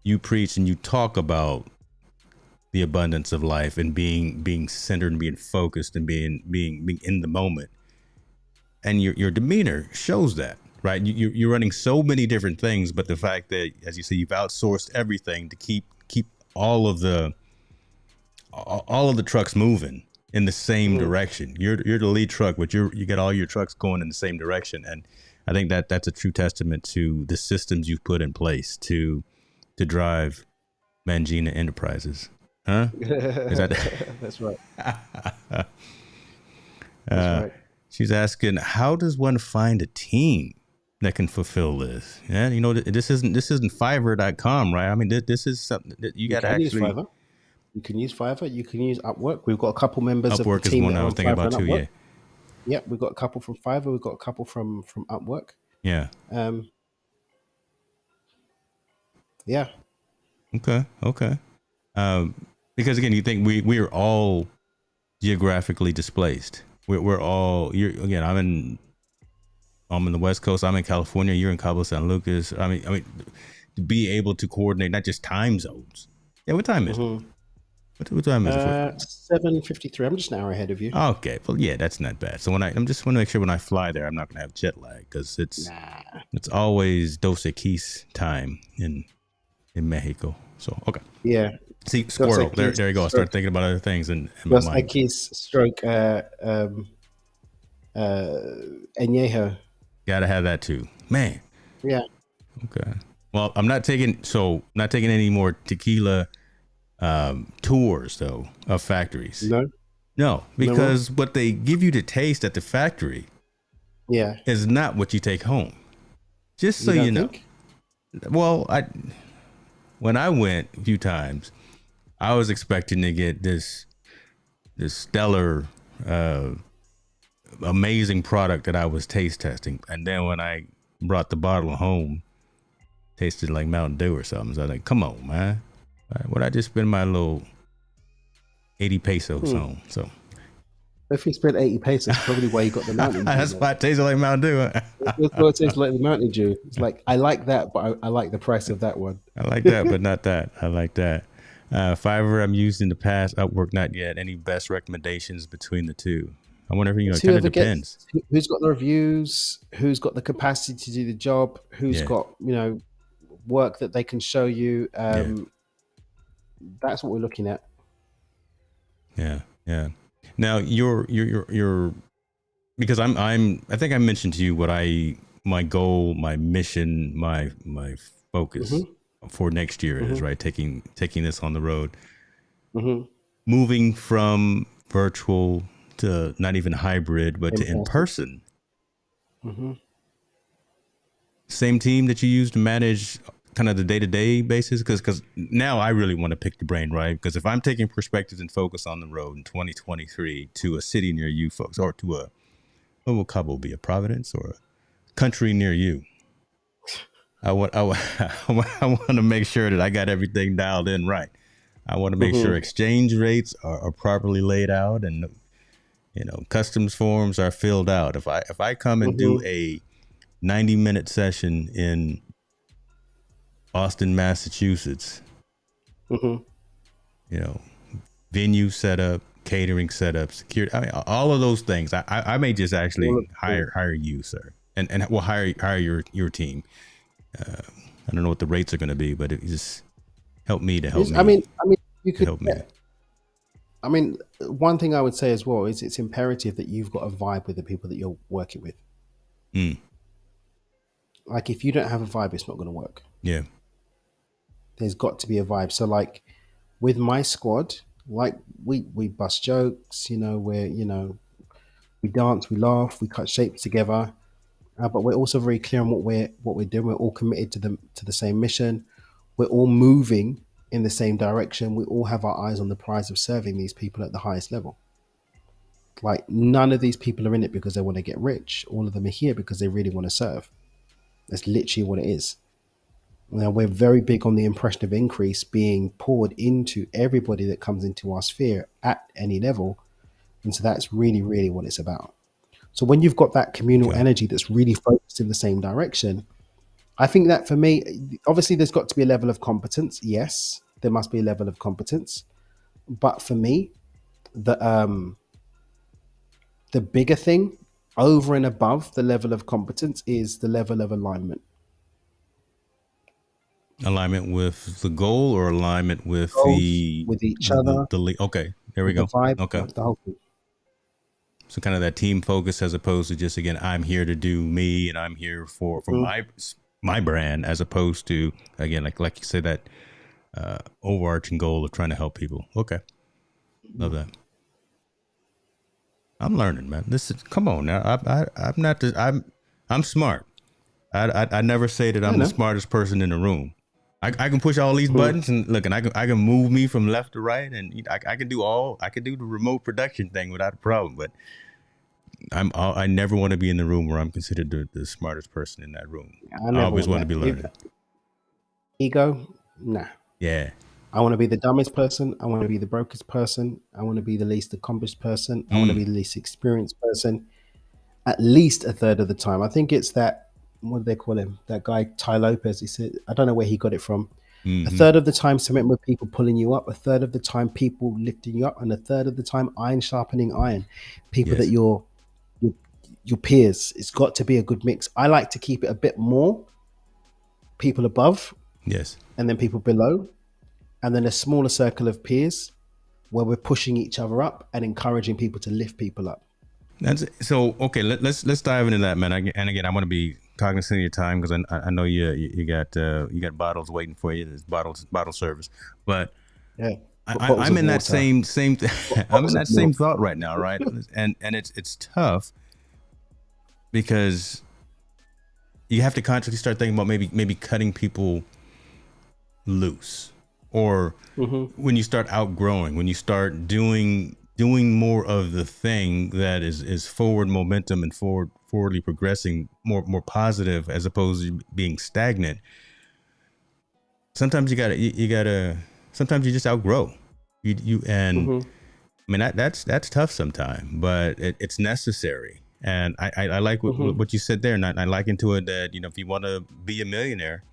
you preach and you talk about the abundance of life and being centered and being focused and being in the moment, and your demeanor shows that, right? You're running so many different things, but the fact that, as you say, you've outsourced everything to keep all of the trucks moving in the same direction. You're the lead truck, but you got all your trucks going in the same direction, and I think that's a true testament to the systems you've put in place to drive Mangena Enterprises. Huh? Is that That's right. That's right. She's asking, how does one find a team that can fulfill this? Yeah, this isn't Fiverr.com, right? I mean, this is something that you got to actually. Use Fiverr. You can use Fiverr. You can use Upwork. We've got a couple members Upwork of the team. Upwork is one I was thinking about too. Yeah. Yeah, we've got a couple from Fiverr. We've got a couple from Upwork. Yeah. Yeah. Okay. Because again, you think we are all geographically displaced. We're all. I'm in the West Coast. I'm in California. You're in Cabo San Lucas. I mean, to be able to coordinate not just time zones. Yeah, what time is it? What time is it? 7:53. I'm just an hour ahead of you. Okay, well, yeah, that's not bad. So I'm just want to make sure when I fly there, I'm not going to have jet lag because it's always Dos Equis time in Mexico. So okay. Yeah. See, squirrel. There you go. I started thinking about other things in my mind. Dos Equis stroke Añejo. Gotta have that too, man. Yeah. Okay. Well, I'm not taking any more tequila tours though of factories. No, because what they give you to taste at the factory, is not what you take home. Just so you know. Well, when I went a few times, I was expecting to get this stellar, amazing product that I was taste testing, and then when I brought the bottle home, tasted like Mountain Dew or something. So I was like, "Come on, man! What I just spend my little 80 pesos on?" So If you spent 80 pesos, that's probably why you got the Mountain Dew, That's mate. why it tastes like Mountain Dew. That's why it tastes like the Mountain Dew. It's like, I like that, but I like the price of that one. I like that, but not that. I like that. Fiverr, I'm used in the past. Upwork, not yet. Any best recommendations between the two? I wonder if, It's it kind of whoever depends. gets, who's got the reviews, who's got the capacity to do the job, who's Yeah. got, work that they can show you. Yeah. That's what we're looking at. Yeah. Yeah. Now you're because I think I mentioned to you what my goal, my mission, my focus for next year is, right? Taking this on the road, moving from virtual to not even hybrid, but to in person. Same team that you use to manage kind of the day-to-day basis, because now I really want to pick the brain, right? Because if I'm taking perspectives and focus on the road in 2023 to a city near you folks, or to what will Cabo be, a Providence or a country near you, I want to make sure that I got everything dialed in right. I want to make sure exchange rates are properly laid out, and customs forms are filled out. If I come and do a 90-minute session in Boston, Massachusetts, venue setup, catering setup, security, I mean, all of those things, I may just actually hire you, sir, and we'll hire your team. I don't know what the rates are going to be, but it just help me to help me. I mean, you could help me. I mean, one thing I would say as well is it's imperative that you've got a vibe with the people that you're working with. Like, if you don't have a vibe, it's not going to work. Yeah. There's got to be a vibe. So, like, with my squad, like, we bust jokes, we dance, we laugh, we cut shapes together, but we're also very clear on what we're doing. We're all committed to the same mission. We're all moving in the same direction. We all have our eyes on the prize of serving these people at the highest level. Like, none of these people are in it because they want to get rich. All of them are here because they really want to serve. That's literally what it is. Now, we're very big on the impression of increase being poured into everybody that comes into our sphere at any level. And so that's really, really what it's about. So when you've got that communal energy that's really focused in the same direction, I think that for me, obviously there's got to be a level of competence. Yes, there must be a level of competence. But for me, the bigger thing over and above the level of competence is the level of alignment. Alignment with the goal, or alignment with with each other. Okay, there we go. The vibe, okay. The whole thing. So kind of that team focus, as opposed to just, again, I'm here to do me, and I'm here for my brand, as opposed to, again, like you said, that overarching goal of trying to help people. Okay. Love that. I'm learning, man. Come on now. I'm not this, I'm smart. I never say that I'm the smartest person in the room. I can push all these buttons and look, and I can move me from left to right, and I can do the remote production thing without a problem. But I never want to be in the room where I'm considered the smartest person in that room. I always want to be learning. Ego, nah. Yeah. I want to be the dumbest person. I want to be the brokest person. I want to be the least accomplished person. I want to be the least experienced person. At least a third of the time. I think it's that, what do they call him? That guy, Ty Lopez. He said, I don't know where he got it from. A third of the time spent with people pulling you up, a third of the time people lifting you up, and a third of the time iron sharpening iron. People that your peers. It's got to be a good mix. I like to keep it a bit more people above, and then people below, and then a smaller circle of peers where we're pushing each other up and encouraging people to lift people up. That's so okay. Let's dive into that, man. And again, I want to be cognizant of your time, because I know you got bottles waiting for you. There's bottle service, but I'm in that same I'm in that same thought right now, right? and it's tough, because you have to consciously start thinking about maybe cutting people loose, or when you start outgrowing, when you start doing more of the thing that is forward momentum and forwardly progressing, more positive, as opposed to being stagnant. Sometimes you gotta sometimes you just outgrow you I mean, that's tough sometimes, but it's necessary. And I like Hmm. what you said there, and I like into it that, if you want to be a millionaire,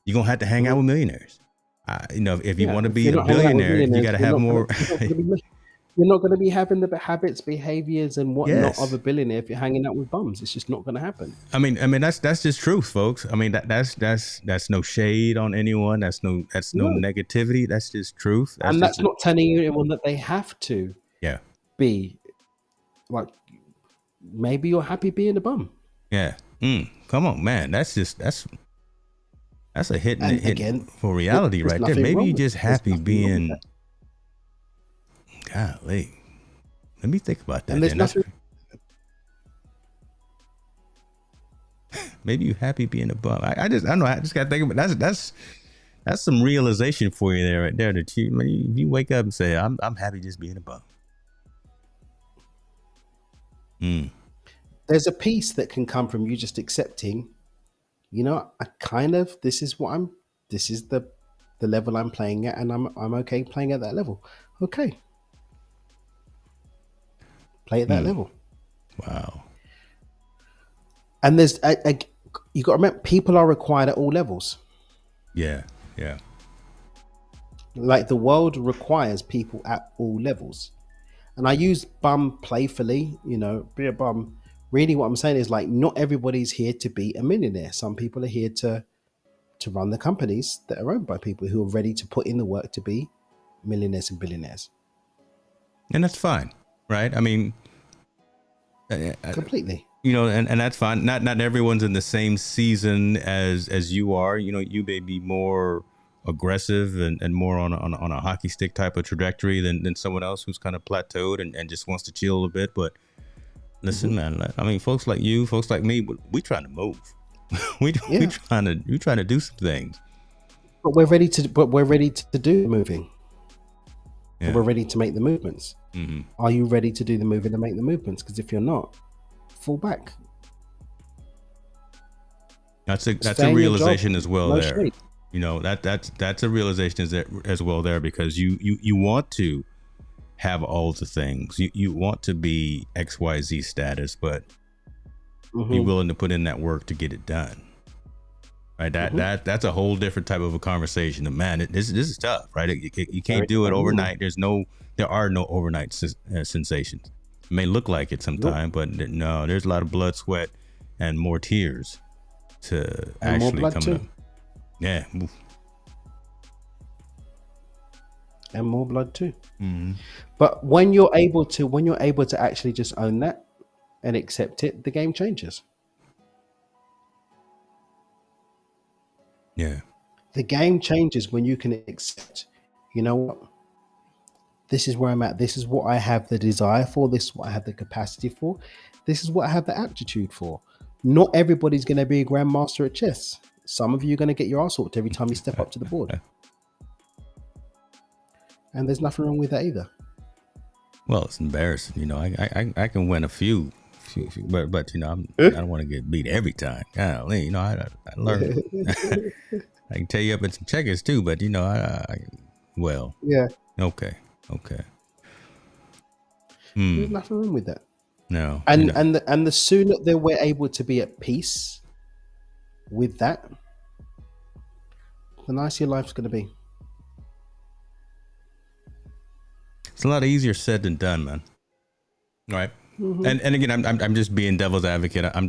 you're gonna have to hang out Hmm. with millionaires. If you Yeah, want to if be you're a not hanging out with billionaire, you got millionaires, to have more. you're not gonna be having the habits, behaviors, and whatnot of Yes, a billionaire if you're hanging out with bums. It's just not gonna happen. I mean that's just truth, folks. I mean that's no shade on anyone. That's no No, negativity. That's just truth. That's and just that's not telling anyone that they have to yeah, be like. Maybe you're happy being a bum. yeah. Come on, man. That's a And hit again, for reality there's right there. nothing Maybe wrong you with just there's happy nothing wrong with that. being. Golly, let me think about And that. there's Then that's nothing. maybe you happy being a bum. I don't know. I just got to think about that's some realization for you there, right there. That you wake up and say, I'm happy just being a bum. Mm, There's a peace that can come from you just accepting. I kind of this is what I'm. This is the level I'm playing at, and I'm okay playing at that level. Okay, play at that mm, level. wow. And you got to remember, people are required at all levels. Yeah, yeah. Like the world requires people at all levels. And I use bum playfully, be a bum. Really, what I'm saying is like not everybody's here to be a millionaire. Some people are here to run the companies that are owned by people who are ready to put in the work to be millionaires and billionaires. And that's fine, right? I mean, uh, Completely. and that's fine. Not everyone's in the same season as you are. You may be more aggressive and more on a hockey stick type of trajectory than someone else who's kind of plateaued and just wants to chill a little bit. But listen, Hmm. man, I mean, folks like you, folks like me, we trying to move. We Yeah, trying to do some things. but we're ready to do the moving, and Yeah. we're ready to make the movements. Hmm. Are you ready to do the moving and make the movements? Because if you're not, fall back. That's a Stay in your job. realization as well No there. shade. That's a realization as well there, because you want to have all the things. You want to be XYZ status, but be Hmm. willing to put in that work to get it done. Right? That Hmm. that that's a whole different type of a conversation. And man, this is tough, right? You can't Very, do it very much. overnight. There are no overnight sensations. It may look like it Nope. sometime, but no, there's a lot of blood, sweat, and more tears to And more actually blood come to. too. Yeah. And more blood too. Mm-hmm. But when you're able to actually just own that and accept it, the game changes. Yeah. The game changes when you can accept, you know what, this is where I'm at. This is what I have the desire for. This is what I have the capacity for. This is what I have the aptitude for. Not everybody's going to be a grandmaster at chess. Some of you are going to get your ass whooped every time you step up to the board. And there's nothing wrong with that either. Well, it's embarrassing. I can win a few, but I don't want to get beat every time. Golly, I learned. I can tell you up in some checkers too, but well, Yeah. okay. There's nothing wrong with that. No, And the sooner that we're able to be at peace with that, the nicer your life's going to be. it's a lot easier said than done, man. Right. Mm-hmm. And again, I'm just being devil's advocate. I'm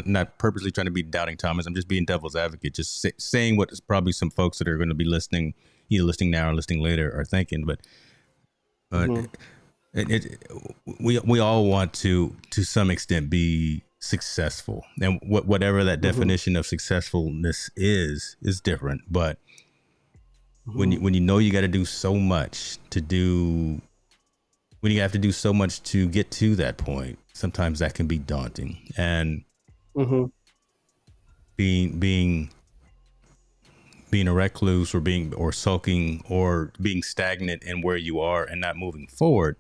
not purposely trying to be doubting Thomas. I'm just being devil's advocate, just saying what probably some folks that are going to be listening, either listening now or listening later, are thinking. But Mm-hmm. we all want to some extent be successful, and whatever that Mm-hmm. definition of successfulness is different. But Mm-hmm. when you know you got to do so much when you have to do so much to get to that point, sometimes that can be daunting. And Mm-hmm. being a recluse or sulking or being stagnant in where you are and not moving forward,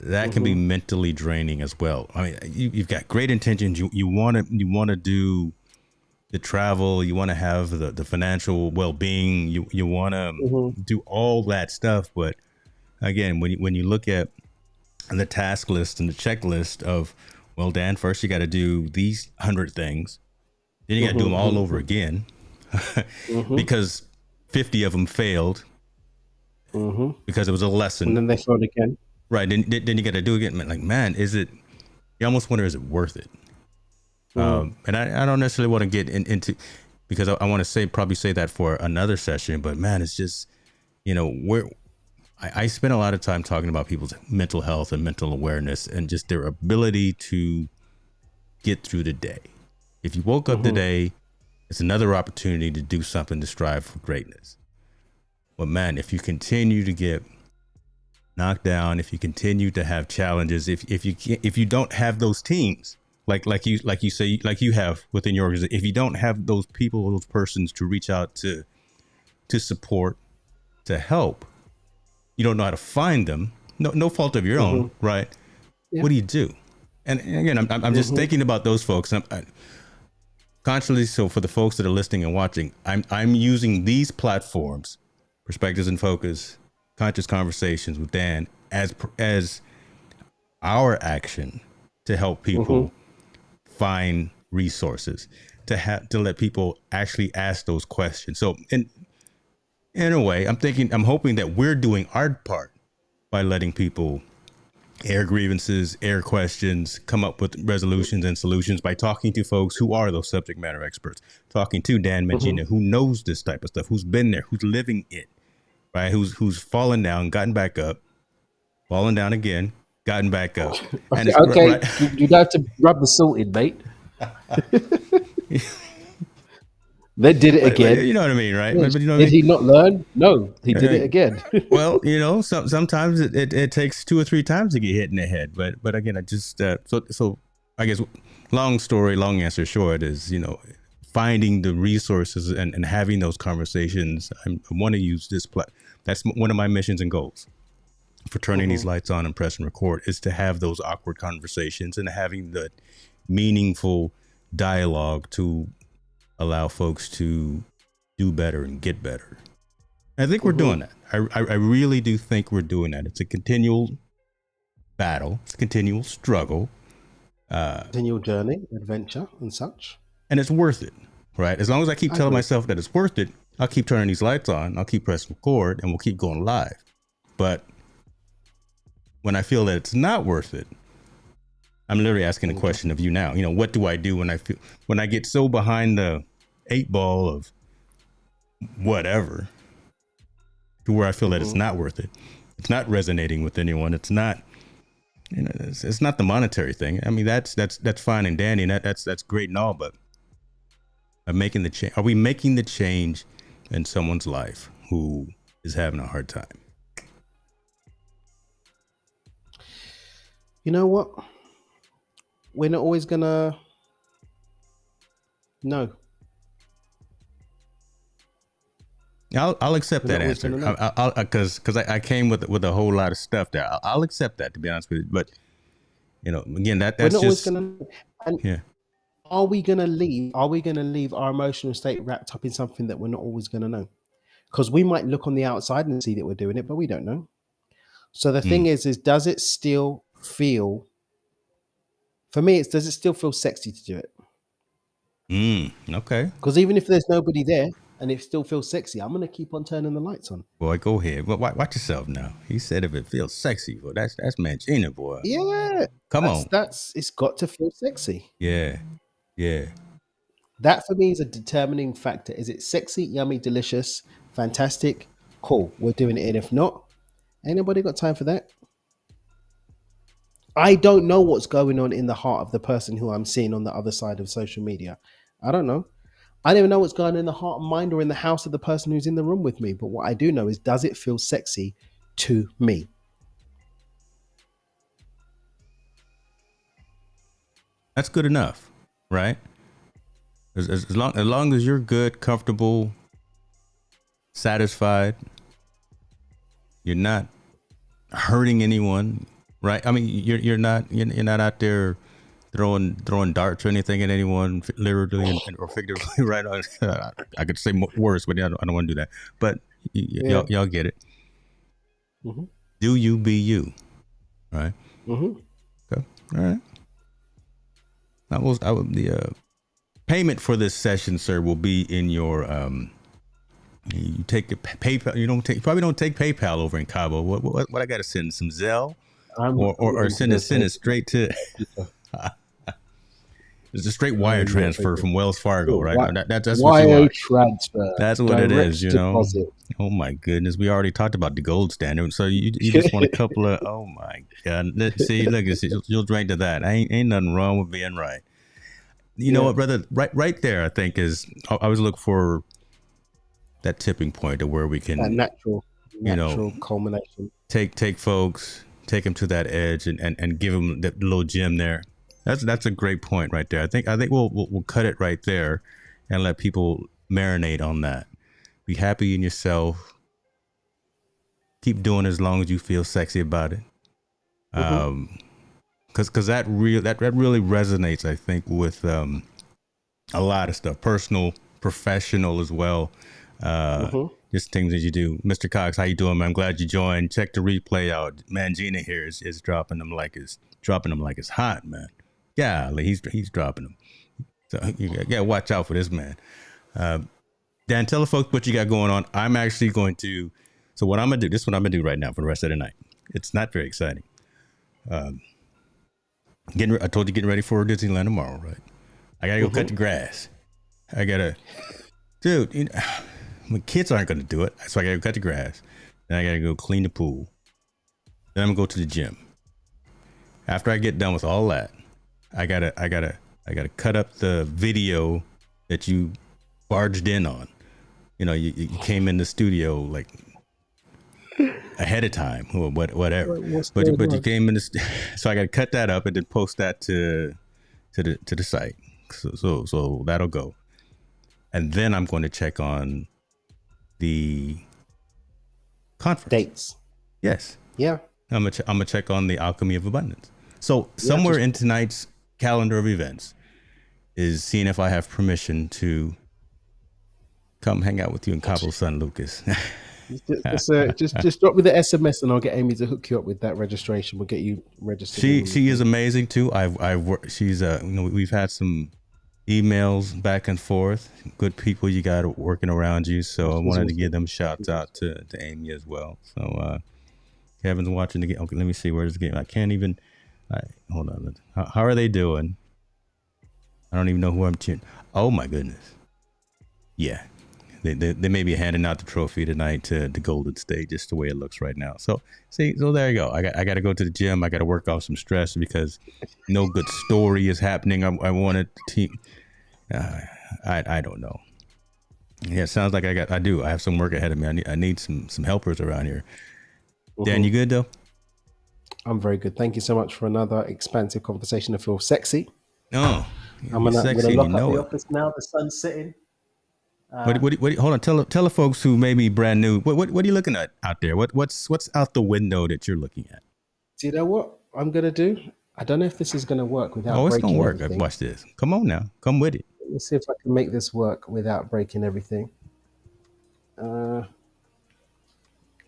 that can be Mm-hmm. mentally draining as well. I mean, you've got great intentions. You want to do the travel. You want to have the financial well-being. You want to Mm-hmm. do all that stuff, but again, when you look at the task list and the checklist of, well, Dan, first you got to do these 100 things, then you got to do them all over again because 50 of them failed because it was a lesson, and then they failed again. right? Then you got to do it again. Like, man, is it? You almost wonder, is it worth it? And I don't necessarily want to get into, because I want to probably say that for another session. But man, it's just, where I spend a lot of time talking about people's mental health and mental awareness and just their ability to get through the day. If you woke up today, it's another opportunity to do something to strive for greatness. But man, if you continue to get knocked down, if you continue to have challenges, if you don't have those teams, like you say, like you have within your organization, if you don't have those people, those persons to reach out to support, to help, you don't know how to find them. No fault of your own, right? Yeah. What do you do? And again, I'm just thinking about those folks. And consciously, so for the folks that are listening and watching, I'm using these platforms, Perspectives in Focus, Conscious Conversations with Dan, as our action to help people find resources, to let people actually ask those questions. So in a way, I'm hoping that we're doing our part by letting people air grievances, air questions, come up with resolutions and solutions by talking to folks who are those subject matter experts, talking to Dan Mangena, who knows this type of stuff, who's been there, who's living it, right? Who's fallen down, gotten back up, fallen down again, gotten back up. And okay, right? You have to rub the salt in, mate. They did it again. But you know what I mean, right? Yes. But you know did he not learn? No, he did it again. Well, sometimes it takes 2 or 3 times to get hit in the head. But again, I just so I guess long answer short is, finding the resources and having those conversations. I want to use this that's one of my missions and goals for turning these lights on and press and record, is to have those awkward conversations and having the meaningful dialogue to allow folks to do better and get better. I think we're doing that. I really do think we're doing that. It's a continual battle. It's a continual struggle. Continual journey, adventure and such. And it's worth it, right? As long as I keep telling myself that it's worth it, I'll keep turning these lights on. I'll keep pressing record and we'll keep going live. But when I feel that it's not worth it, I'm literally asking the question of you now. What do I do when I get so behind the 8 ball of whatever, to where I feel that it's not worth it. It's not resonating with anyone. It's not, it's not the monetary thing. I mean, that's fine and dandy, and that's great and all, but are we making the change in someone's life who is having a hard time? You know what? We're not always gonna know. I'll accept that answer. Because I came with a whole lot of stuff there. I'll accept that, to be honest with you. But again, that's we're not just. Always gonna, and yeah. Are we gonna leave our emotional state wrapped up in something that we're not always gonna know? Because we might look on the outside and see that we're doing it, but we don't know. So the thing is does it still feel? For me, does it still feel sexy to do it? Okay. Because even if there's nobody there and it still feels sexy, I'm going to keep on turning the lights on. Boy, go ahead. But watch yourself now. He said if it feels sexy, well, that's Mangena, boy. Yeah. Come on. It's got to feel sexy. Yeah. Yeah. That for me is a determining factor. Is it sexy, yummy, delicious, fantastic? Cool. We're doing it. And if not, ain't nobody got time for that. I don't know what's going on in the heart of the person who I'm seeing on the other side of social media. I don't know. I don't even know what's going on in the heart and mind or in the house of the person who's in the room with me. But what I do know is, does it feel sexy to me? That's good enough, right? As long as you're good, comfortable, satisfied, you're not hurting anyone. Right. I mean, you're not out there throwing darts or anything at anyone, literally or figuratively. Right. I could say worse, but I don't want to do that. But y'all get it. Do you be you, right? Mm-hmm. Okay. All right. The payment for this session, sir, will be in your you take a PayPal. You probably don't take PayPal over in Cabo. What I got to send some Zelle I'm or going to send go it straight to. It's a straight wire I'm not transfer from Wells Fargo, right? That's what you wire want. transfer, That's what it is, direct you know. deposit. Oh my goodness, we already talked about the gold standard, so you just want a couple of. Oh my god, see, look, you'll drink to that. Ain't nothing wrong with being right. You know Yeah, what, brother? Right there, I think is. I was looking for that tipping point to where we that can, you know, natural culmination. take folks, take them to that edge, and give them that little gem there. That's a great point right there. I think we'll cut it right there, and let people marinate on that. Be happy in yourself. Keep doing it as long as you feel sexy about it. Mm-hmm. Because that really resonates, I think, with a lot of stuff, personal, professional as well. Uh, Mm-hmm. just things that you do. Mr. Cox, how you doing, man? I'm glad you joined. Check the replay out. Mangena here is dropping them like it's hot, man. Yeah, he's dropping them. So you gotta watch out for this man. Dan, tell the folks what you got going on. I'm actually going to. So what I'm gonna do? This is what I'm gonna do right now for the rest of the night. It's not very exciting. I told you getting ready for Disneyland tomorrow, right? I gotta go cut the Mm-hmm. grass. I gotta, dude. My kids aren't gonna do it, so I gotta go cut the grass. Then I gotta go clean the pool. Then I'm gonna go to the gym. After I get done with all that, I gotta cut up the video that you barged in on. You came in the studio like ahead of time or whatever. What's But going you on? came in, so I got to cut that up and then post that to the site. So that'll go, and then I'm going to check on the conference. Dates. Yes, Yeah. I'm gonna check on the Alchemy of Abundance. So Yeah. somewhere in tonight's calendar of events is seeing if I have permission to come hang out with you in Cabo San Lucas. Just drop me the SMS and I'll get Amy to hook you up with that registration. We'll get you registered. She is amazing too. I've worked. She's we've had some emails back and forth. Good people you got working around you. So I wanted to give them shouts out to Amy as well. So Kevin's watching the game. Okay, let me see where's the game. I can't even. Hold on. How are they doing? I don't even know who I'm cheering. Oh my goodness. Yeah. They may be handing out the trophy tonight to the Golden State, just the way it looks right now. So there you go. I got to go to the gym. I got to work off some stress because no good story is happening. I wanted to team. I don't know. Yeah, it sounds like I have some work ahead of me. I need some helpers around here. Dan, you good though? I'm very good. Thank you so much for another expansive conversation. I feel sexy. Oh, I'm gonna sexy. lock up the office now. The sun's setting. Hold on. Tell the folks who may be brand new. What are you looking at out there? What's out the window that you're looking at? Do you know what I'm gonna do? I don't know if this is gonna work without. Oh, it's breaking gonna work. everything. Watch this. Come on now. Come with it. Let's see if I can make this work without breaking everything. Can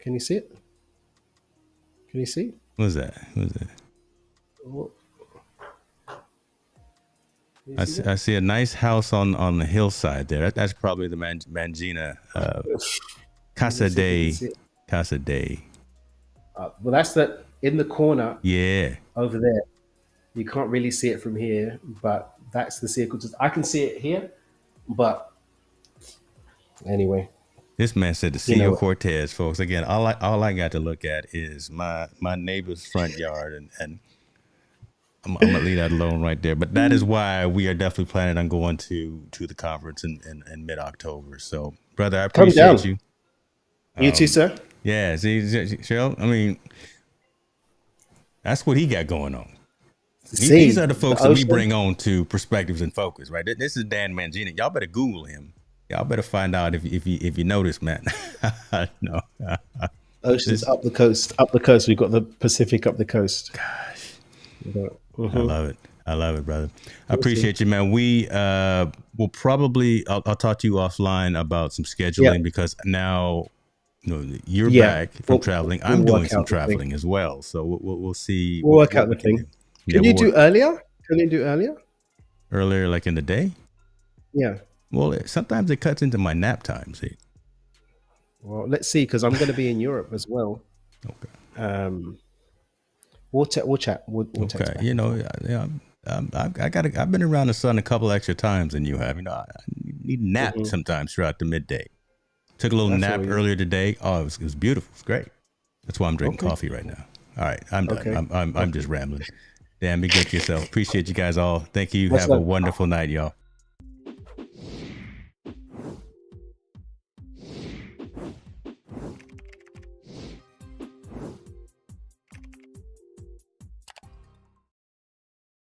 you see it? Can you see? What's that? I see a nice house on the hillside there. That's probably the Mangena Casa de. Well, that's that in the corner. Yeah. Over there. You can't really see it from here, but that's the circle. I can see it here, but anyway. This man said the CEO Cortez, folks. Again, all I got to look at is my neighbor's front yard, and I'm gonna leave that alone right there. But that is why we are definitely planning on going to the conference in mid-October. So, brother, I appreciate you. You too, sir. Yeah, see, Cheryl, I mean, that's what he got going on. These are the folks that we bring on to Perspectives in Focus, right? This is Dan Mangena. Y'all better Google him. Y'all better find out if you notice, man. No. Oceans up the coast. Up the coast. We've got the Pacific up the coast. Gosh. Mm-hmm. I love it, brother. I appreciate you, man. We will probably, I'll talk to you offline about some scheduling because now You're Yeah, back from traveling. we'll I'm doing work some out the thing. traveling as well. So we'll see We'll work what out we the can thing. do. Yeah, Can you we'll do work earlier? Can you do earlier? earlier, like in the day. Yeah. Well, sometimes it cuts into my nap time. See. Well, let's see, because I'm going to be in Europe as well. Okay. Um, we'll chat. We'll text Okay. back and forth. I've been around the sun a couple extra times than you have. I need a nap Hmm. sometimes throughout the midday. Took a little I nap feel you. earlier today. Oh, it was beautiful. It's great. That's why I'm drinking Okay. coffee right now. All right, I'm done. Okay. I'm Okay. just rambling. Damn, be good to yourself. Appreciate you guys all. Thank you. Much Have a love. wonderful night, y'all.